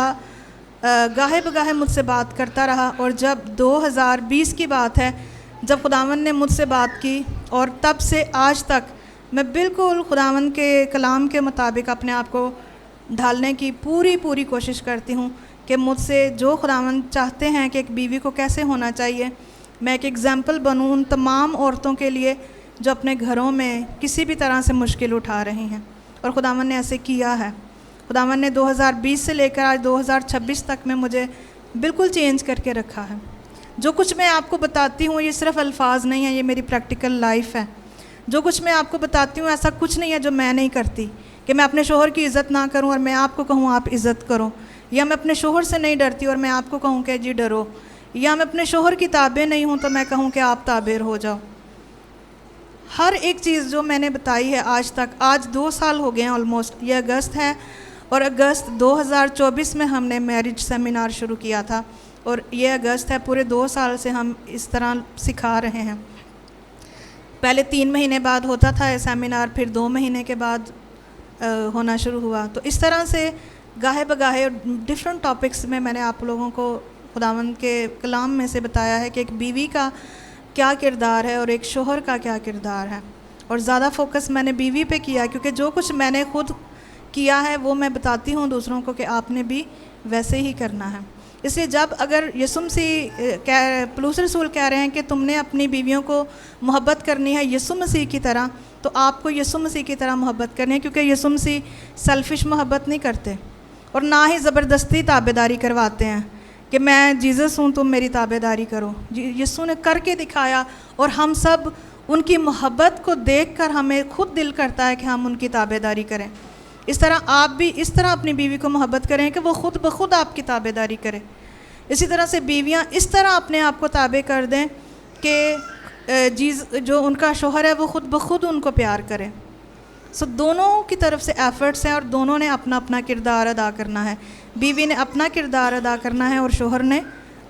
गाहे बगाहे मुझसे बात करता रहा। और जब 2020 की बात है, जब खुदावन ने मुझसे बात की, और तब से आज तक मैं बिल्कुल खुदावन के कलाम के मुताबिक अपने आप को ढालने की पूरी कोशिश करती हूँ कि मुझसे जो खुदावन चाहते हैं कि एक बीवी को कैसे होना चाहिए, मैं एक एग्ज़ाम्पल बनूँ उन तमाम औरतों के लिए जो अपने घरों में किसी भी तरह से मुश्किल उठा रही हैं। और खुदावन ने ऐसे किया है। खुदावन ने 2020 से लेकर आज 2026 तक में मुझे बिल्कुल चेंज करके रखा है। जो कुछ मैं आपको बताती हूँ ये सिर्फ अल्फाज नहीं है, ये मेरी प्रैक्टिकल लाइफ है। जो कुछ मैं आपको बताती हूँ ऐसा कुछ नहीं है जो मैं नहीं करती, कि मैं अपने शोहर की इज़्ज़त ना करूँ और मैं आपको कहूँ आप इज़्ज़त करो, या मैं अपने शोहर से नहीं डरती और मैं आपको कहूँ कि जी डरो, या मैं अपने शोहर की ताबे नहीं हूँ तो मैं कहूँ कि आप ताबेर हो जाओ। हर एक चीज़ जो मैंने बताई है आज तक, आज 2 साल हो गए हैं ऑलमोस्ट, ये अगस्त है, और अगस्त 2024 में हमने मैरिज सेमिनार शुरू किया था, और ये अगस्त है। पूरे 2 साल से हम इस तरह सिखा रहे हैं। पहले 3 महीने बाद होता था ये सेमिनार, फिर 2 महीने के बाद होना शुरू हुआ। तो इस तरह से गाहे बगाहे डिफरेंट टॉपिक्स में मैंने आप लोगों को खुदावंद के कलाम में से बताया है कि एक बीवी का क्या किरदार है और एक शोहर का क्या किरदार है। और ज़्यादा फोकस मैंने बीवी पे किया, क्योंकि जो कुछ मैंने खुद किया है वो मैं बताती हूँ दूसरों को कि आपने भी वैसे ही करना है। इसलिए जब अगर यीशु मसीह पौलुस रसूल कह रहे हैं कि तुमने अपनी बीवियों को मोहब्बत करनी है यीशु मसीह की तरह, तो आपको यीशु मसीह की तरह मोहब्बत करनी है, क्योंकि यीशु मसीह सेल्फिश मोहब्बत नहीं करते और ना ही ज़बरदस्ती ताबेदारी करवाते हैं कि मैं जीसस हूँ तुम मेरी ताबेदारी करो। यीशु ने करके दिखाया, और हम सब उनकी मोहब्बत को देखकर हमें खुद दिल करता है कि हम उनकी ताबेदारी करें। इस तरह आप भी इस तरह अपनी बीवी को मोहब्बत करें कि वो खुद ब खुद आपकी ताबेदारी करे। इसी तरह से बीवियां इस तरह अपने आप को ताबे कर दें कि जो उनका शोहर है वो खुद ब खुद उनको प्यार करे। सो दोनों की तरफ से एफ़र्ट्स हैं और दोनों ने अपना अपना किरदार अदा करना है। बीवी ने अपना किरदार अदा करना है और शोहर ने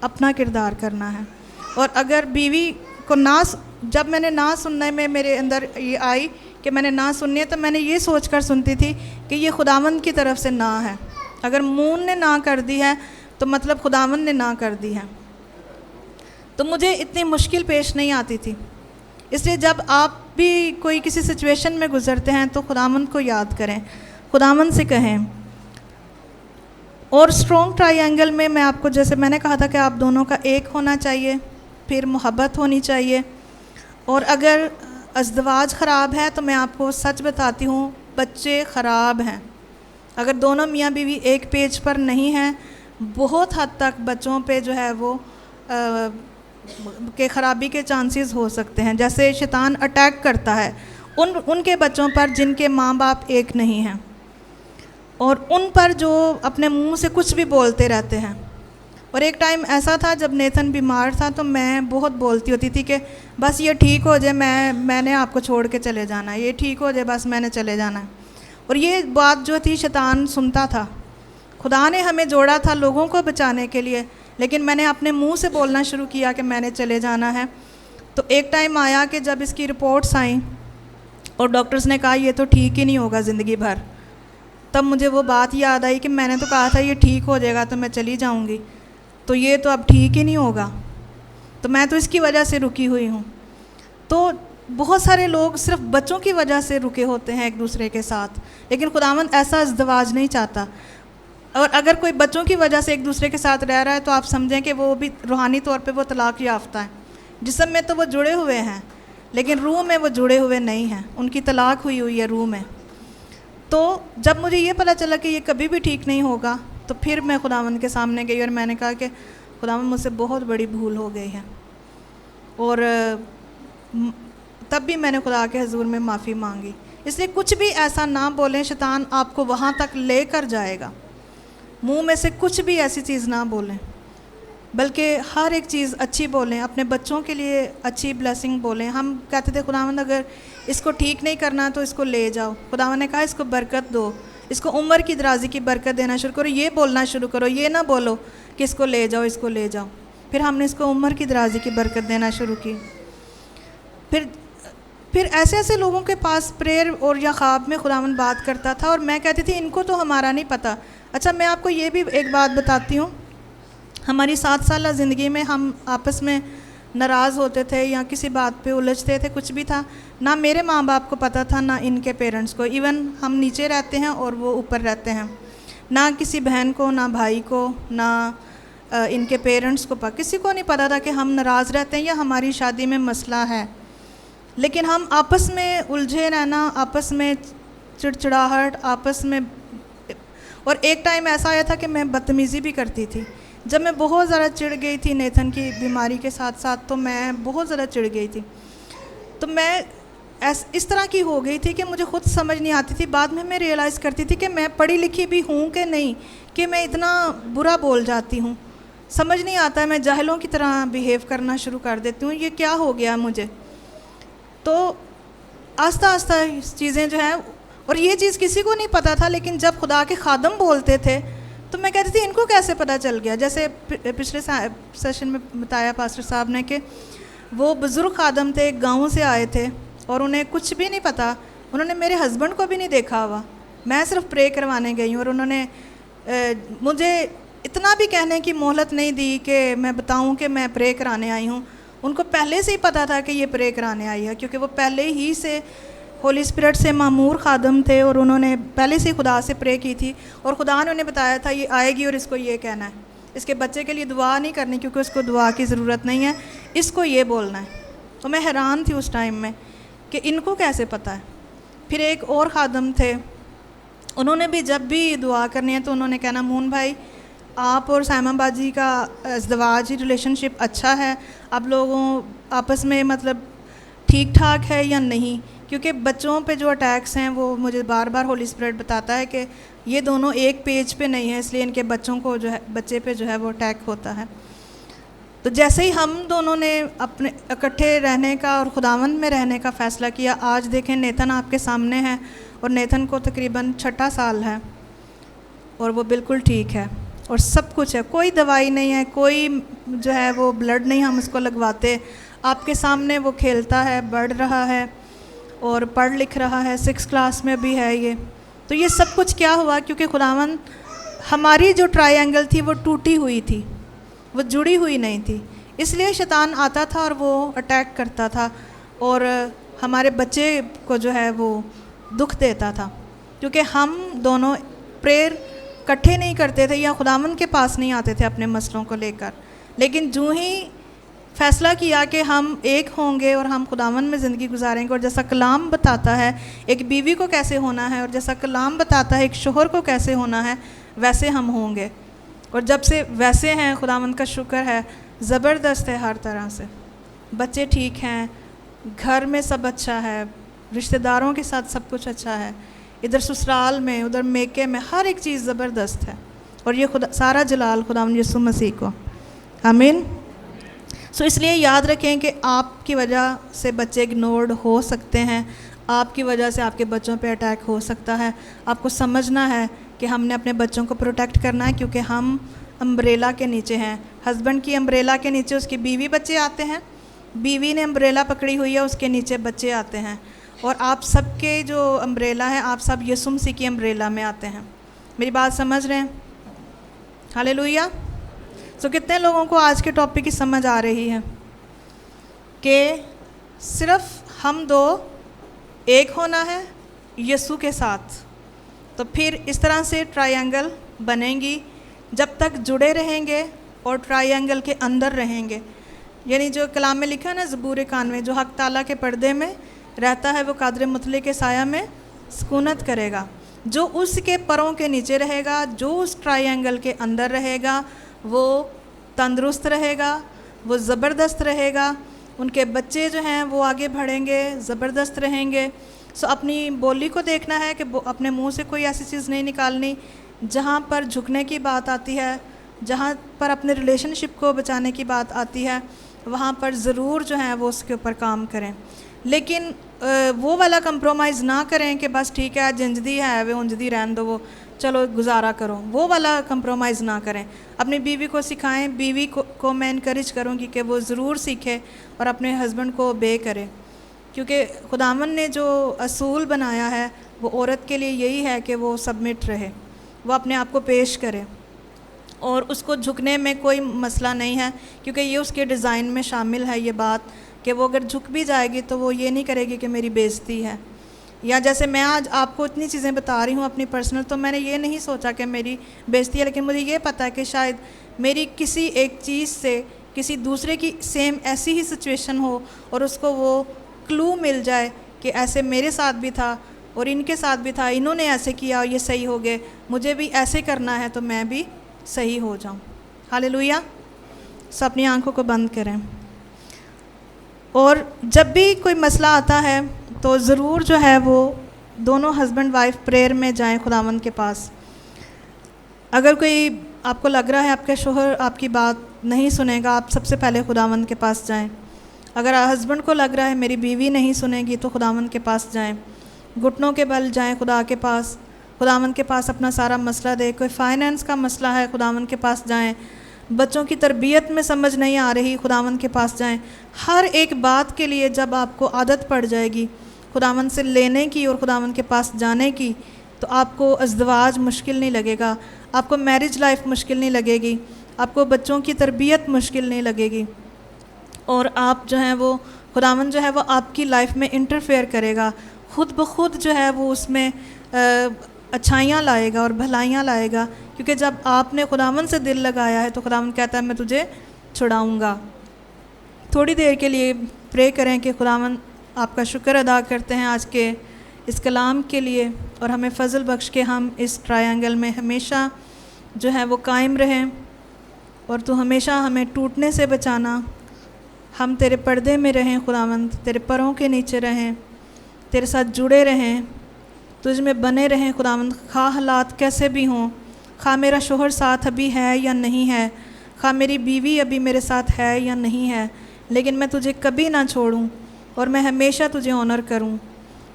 अपना किरदार करना है। और अगर बीवी को जब मैंने ना सुनने में मेरे अंदर ये आई कि मैंने ना सुननी है, तो मैंने ये सोच कर सुनती थी कि ये खुदावंद की तरफ से ना है। अगर मून ने ना कर दी है तो मतलब खुदावंद ने ना कर दी है, तो मुझे इतनी मुश्किल पेश नहीं आती थी। इसलिए जब आप भी कोई किसी सिचुएशन में गुज़रते हैं तो खुदावंद को याद करें, खुदावंद से कहें। और स्ट्रॉन्ग ट्रायंगल में मैं आपको जैसे मैंने कहा था कि आप दोनों का एक होना चाहिए, फिर मोहब्बत होनी चाहिए। और अगर अज़दवाज ख़राब है तो मैं आपको सच बताती हूँ, बच्चे ख़राब हैं। अगर दोनों मियाँ बीवी एक पेज पर नहीं हैं, बहुत हद तक बच्चों पे जो है वो के ख़राबी के चांसेस हो सकते हैं। जैसे शैतान अटैक करता है उनके बच्चों पर जिनके माँ बाप एक नहीं हैं, और उन पर जो अपने मुंह से कुछ भी बोलते रहते हैं। और एक टाइम ऐसा था जब नेथन बीमार था, तो मैं बहुत बोलती होती थी कि बस ये ठीक हो जाए, मैंने आपको छोड़ के चले जाना है, ये ठीक हो जाए, बस मैंने चले जाना है। और ये बात जो थी शैतान सुनता था। खुदा ने हमें जोड़ा था लोगों को बचाने के लिए, लेकिन मैंने अपने मुंह से बोलना शुरू किया कि मैंने चले जाना है। तो एक टाइम आया कि जब इसकी रिपोर्ट्स आई और डॉक्टर्स ने कहा ये तो ठीक ही नहीं होगा ज़िंदगी भर, तब मुझे वो बात याद आई कि मैंने तो कहा था ये ठीक हो जाएगा तो मैं चली जाऊंगी, तो ये तो अब ठीक ही नहीं होगा, तो मैं तो इसकी वजह से रुकी हुई हूँ। तो बहुत सारे लोग सिर्फ बच्चों की वजह से रुके होते हैं एक दूसरे के साथ, लेकिन खुदावंद ऐसा इज़्दिवाज नहीं चाहता। और अगर कोई बच्चों की वजह से एक दूसरे के साथ रह रहा है तो आप समझें कि वो भी रूहानी तौर पे वो तलाक याफ्ता है। जिस्म में तो वो जुड़े हुए हैं लेकिन रूह में वो जुड़े हुए नहीं हैं, उनकी तलाक हुई हुई है रूह में। तो जब मुझे ये पता चला कि ये कभी भी ठीक नहीं होगा तो फिर मैं खुदावंद के सामने गई और मैंने कहा कि खुदावंद मुझसे बहुत बड़ी भूल हो गई है। और तब भी मैंने खुदा के हुजूर में माफ़ी मांगी। इसलिए कुछ भी ऐसा ना बोलें, शैतान आपको वहाँ तक लेकर जाएगा। मुंह में से कुछ भी ऐसी चीज़ ना बोलें, बल्कि हर एक चीज़ अच्छी बोलें, अपने बच्चों के लिए अच्छी ब्लेसिंग बोलें। हम कहते थे खुदावंद अगर इसको ठीक नहीं करना तो इसको ले जाओ। खुदावंद ने कहा इसको बरकत दो, इसको उम्र की दराजी की बरकत देना शुरू करो, ये बोलना शुरू करो, ये ना बोलो कि इसको ले जाओ इसको ले जाओ। फिर हमने इसको उम्र की दराजी की बरकत देना शुरू की। फिर ऐसे ऐसे लोगों के पास प्रेयर और या ख्वाब में खुदावंद बात करता था और मैं कहती थी इनको तो हमारा नहीं पता। अच्छा, मैं आपको ये भी एक बात बताती हूँ। हमारी 7 साल ज़िंदगी में हम आपस में नाराज़ होते थे या किसी बात पे उलझते थे, कुछ भी था, ना मेरे माँ बाप को पता था ना इनके पेरेंट्स को। इवन हम नीचे रहते हैं और वो ऊपर रहते हैं, ना किसी बहन को ना भाई को ना इनके पेरेंट्स को किसी को नहीं पता था कि हम नाराज़ रहते हैं या हमारी शादी में मसला है। लेकिन हम आपस में उलझे रहना, आपस में चिड़चिड़ाहट, आपस में। और एक टाइम ऐसा आया था कि मैं बदतमीज़ी भी करती थी। जब मैं बहुत ज़्यादा चिढ़ गई थी नेथन की बीमारी के साथ साथ, तो मैं बहुत ज़्यादा चिढ़ गई थी। तो मैं इस तरह की हो गई थी कि मुझे खुद समझ नहीं आती थी। बाद में मैं रियलाइज़ करती थी कि मैं पढ़ी लिखी भी हूँ कि नहीं, कि मैं इतना बुरा बोल जाती हूँ। समझ नहीं आता है, मैं जाहिलों की तरह बिहेव करना शुरू कर देती हूँ। ये क्या हो गया मुझे? तो आस्ता आस्ता चीज़ें जो हैं, और ये चीज़ किसी को नहीं पता था, लेकिन जब खुदा के खादम बोलते थे तो मैं कहती थी इनको कैसे पता चल गया। जैसे पिछले सेशन में बताया पास्टर साहब ने कि वो बुज़ुर्ग खादम थे, गाँव से आए थे और उन्हें कुछ भी नहीं पता। उन्होंने मेरे हस्बैंड को भी नहीं देखा हुआ, मैं सिर्फ प्रे करवाने गई हूँ। और उन्होंने मुझे इतना भी कहने की मोहलत नहीं दी कि मैं बताऊँ कि मैं प्रे कराने आई हूँ। उनको पहले से ही पता था कि ये प्रे कराने आई है, क्योंकि वो पहले ही से होली स्पिरिट से मामूर खादम थे और उन्होंने पहले से खुदा से प्रे की थी। और खुदा ने उन्हें बताया था ये आएगी और इसको ये कहना है, इसके बच्चे के लिए दुआ नहीं करनी क्योंकि उसको दुआ की ज़रूरत नहीं है, इसको ये बोलना है। तो मैं हैरान थी उस टाइम में कि इनको कैसे पता है। फिर एक और खादम थे, उन्होंने भी जब भी दुआ करनी है तो उन्होंने कहना मून भाई आप और सायमा बाजी का इज़्दिवाजी रिलेशनशिप अच्छा है, आप लोगों आपस में मतलब ठीक ठाक है या नहीं, क्योंकि बच्चों पे जो अटैक्स हैं वो मुझे बार बार होली स्पिरिट बताता है कि ये दोनों एक पेज पे नहीं है, इसलिए इनके बच्चों को जो है बच्चे पे जो है वो अटैक होता है। तो जैसे ही हम दोनों ने अपने इकट्ठे रहने का और खुदावंद में रहने का फ़ैसला किया, आज देखें नेथन आपके सामने है और नेथन को तकरीबन 6 साल है और वो बिल्कुल ठीक है और सब कुछ है, कोई दवाई नहीं है, कोई जो है वो ब्लड नहीं हम उसको लगवाते। आपके सामने वो खेलता है, बढ़ रहा है और पढ़ लिख रहा है, 6 क्लास में भी है ये। तो ये सब कुछ क्या हुआ? क्योंकि खुदावंद हमारी जो ट्रायंगल थी वो टूटी हुई थी, वो जुड़ी हुई नहीं थी, इसलिए शैतान आता था और वो अटैक करता था और हमारे बच्चे को जो है वो दुख देता था, क्योंकि हम दोनों प्रेयर इकट्ठे नहीं करते थे या खुदावंद के पास नहीं आते थे अपने मसलों को लेकर। लेकिन जो ही फ़ैसला किया कि हम एक होंगे और हम खुदावंद में ज़िंदगी गुजारेंगे, और जैसा कलाम बताता है एक बीवी को कैसे होना है और जैसा कलाम बताता है एक शोहर को कैसे होना है, वैसे हम होंगे। और जब से वैसे हैं, खुदावंद का शुक्र है, ज़बरदस्त है हर तरह से, बच्चे ठीक हैं, घर में सब अच्छा है, रिश्तेदारों के साथ सब कुछ अच्छा है, इधर ससुराल में उधर मेके में हर एक चीज़ ज़बरदस्त है। और ये खुदा सारा जलाल खुदावंद यीशु मसीह को, आमीन। सो इसलिए याद रखें कि आपकी वजह से बच्चे इग्नोर्ड हो सकते हैं, आपकी वजह से आपके बच्चों पे अटैक हो सकता है। आपको समझना है कि हमने अपने बच्चों को प्रोटेक्ट करना है, क्योंकि हम अम्ब्रेला के नीचे हैं। हस्बैंड की अम्ब्रेला के नीचे उसकी बीवी बच्चे आते हैं, बीवी ने अम्ब्रेला पकड़ी हुई है, उसके नीचे बच्चे आते हैं। और आप सबके जो अम्ब्रेला है, आप सब यीशु मसीह की अम्ब्रेला में आते हैं। मेरी बात समझ रहे हैं? हालेलुया। तो कितने लोगों को आज के टॉपिक की समझ आ रही है कि सिर्फ हम दो एक होना है यीशु के साथ। तो फिर इस तरह से ट्रायंगल बनेंगी जब तक जुड़े रहेंगे और ट्रायंगल के अंदर रहेंगे। यानी जो कलाम में लिखा है ना, ज़बूर 91, जो हक ताला के पर्दे में रहता है वो कादर मुतले के साया में सुकूनत करेगा। जो उसके परों के नीचे रहेगा, जो उस ट्रायंगल के अंदर रहेगा, वो तंदुरुस्त रहेगा, वो ज़बरदस्त रहेगा। उनके बच्चे जो हैं वो आगे बढ़ेंगे, ज़बरदस्त रहेंगे। सो अपनी बोली को देखना है कि अपने मुंह से कोई ऐसी चीज़ नहीं निकालनी जहाँ पर झुकने की बात आती है, जहाँ पर अपने रिलेशनशिप को बचाने की बात आती है, वहाँ पर ज़रूर जो है वो उसके ऊपर काम करें। लेकिन वो वाला कंप्रोमाइज़ ना करें कि बस ठीक है जिंजदी है वे उंजदी रहन दो, वो चलो गुजारा करो, वो वाला कंप्रोमाइज़ ना करें। अपनी बीवी को सिखाएं, बीवी को मैं इनकरेज करूँगी कि वो ज़रूर सीखे और अपने हस्बैंड को ओबे करे, क्योंकि खुदावन ने जो असूल बनाया है वो औरत के लिए यही है कि वो सबमिट रहे, वो अपने आप को पेश करे और उसको झुकने में कोई मसला नहीं है, क्योंकि ये उसके डिज़ाइन में शामिल है ये बात कि वो अगर झुक भी जाएगी तो वो ये नहीं करेगी कि मेरी बेइज्जती है। या जैसे मैं आज आपको इतनी चीज़ें बता रही हूँ अपनी पर्सनल, तो मैंने ये नहीं सोचा कि मेरी बेइज्जती है, लेकिन मुझे ये पता है कि शायद मेरी किसी एक चीज़ से किसी दूसरे की सेम ऐसी ही सिचुएशन हो और उसको वो क्लू मिल जाए कि ऐसे मेरे साथ भी था और इनके साथ भी था, इन्होंने ऐसे किया और ये सही हो गए, मुझे भी ऐसे करना है तो मैं भी सही हो जाऊं। हालेलुया। सब अपनी आंखों को बंद करें। और जब भी कोई मसला आता है तो ज़रूर जो है वो दोनों हस्बैंड वाइफ प्रेयर में जाएं खुदावंद के पास। अगर कोई आपको लग रहा है आपके शोहर आपकी बात नहीं सुनेगा, आप सबसे पहले खुदावंद के पास जाएं। अगर हस्बैंड को लग रहा है मेरी बीवी नहीं सुनेगी तो खुदावंद के पास जाएं, घुटनों के बल जाएं खुदा के पास, खुदावंद के पास अपना सारा मसला दे। कोई फाइनेंस का मसला है खुदावंद के पास जाएं, बच्चों की तरबियत में समझ नहीं आ रही खुदावंद के पास जाएं। हर एक बात के लिए जब आपको आदत पड़ जाएगी खुदावंद से लेने की और खुदावंद के पास जाने की, तो आपको अज़दवाज मुश्किल नहीं लगेगा, आपको मैरिज लाइफ मुश्किल नहीं लगेगी, आपको बच्चों की तरबियत मुश्किल नहीं लगेगी और आप जो है वो खुदावंद जो है वो आपकी लाइफ में इंटरफेयर करेगा, खुद ब खुद जो है वो उसमें अच्छाइयाँ लाएगा और भलाइयाँ लाएगा। क्योंकि जब आपने खुदावंद से दिल लगाया है तो खुदावंद कहता है मैं तुझे छुड़ाऊँगा। थोड़ी देर के लिए प्रे करें कि खुदावंद आपका शुक्र अदा करते हैं आज के इस कलाम के लिए और हमें फ़ज़ल बख्श के हम इस ट्रायंगल में हमेशा जो है वो कायम रहें और तू हमेशा हमें टूटने से बचाना। हम तेरे पर्दे में रहें खुदावंद, तेरे परों के नीचे रहें, तेरे साथ जुड़े रहें, तुझ में बने रहें खुदावंद। खा हालात कैसे भी हों, खा मेरा शोहर साथ अभी है या नहीं है, खा मेरी बीवी अभी मेरे साथ है या नहीं है, लेकिन मैं तुझे कभी ना छोड़ूं और मैं हमेशा तुझे ऑनर करूं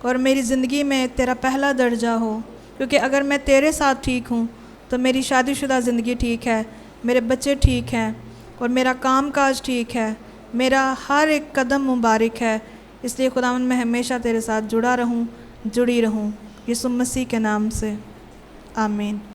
और मेरी ज़िंदगी में तेरा पहला दर्जा हो। क्योंकि अगर मैं तेरे साथ ठीक हूं तो मेरी शादीशुदा ज़िंदगी ठीक है, मेरे बच्चे ठीक हैं और मेरा काम काज ठीक है, मेरा हर एक कदम मुबारक है। इसलिए खुदावंद मैं हमेशा तेरे साथ जुड़ा रहूं, जुड़ी रहूं। यीशु मसीह के नाम से आमीन।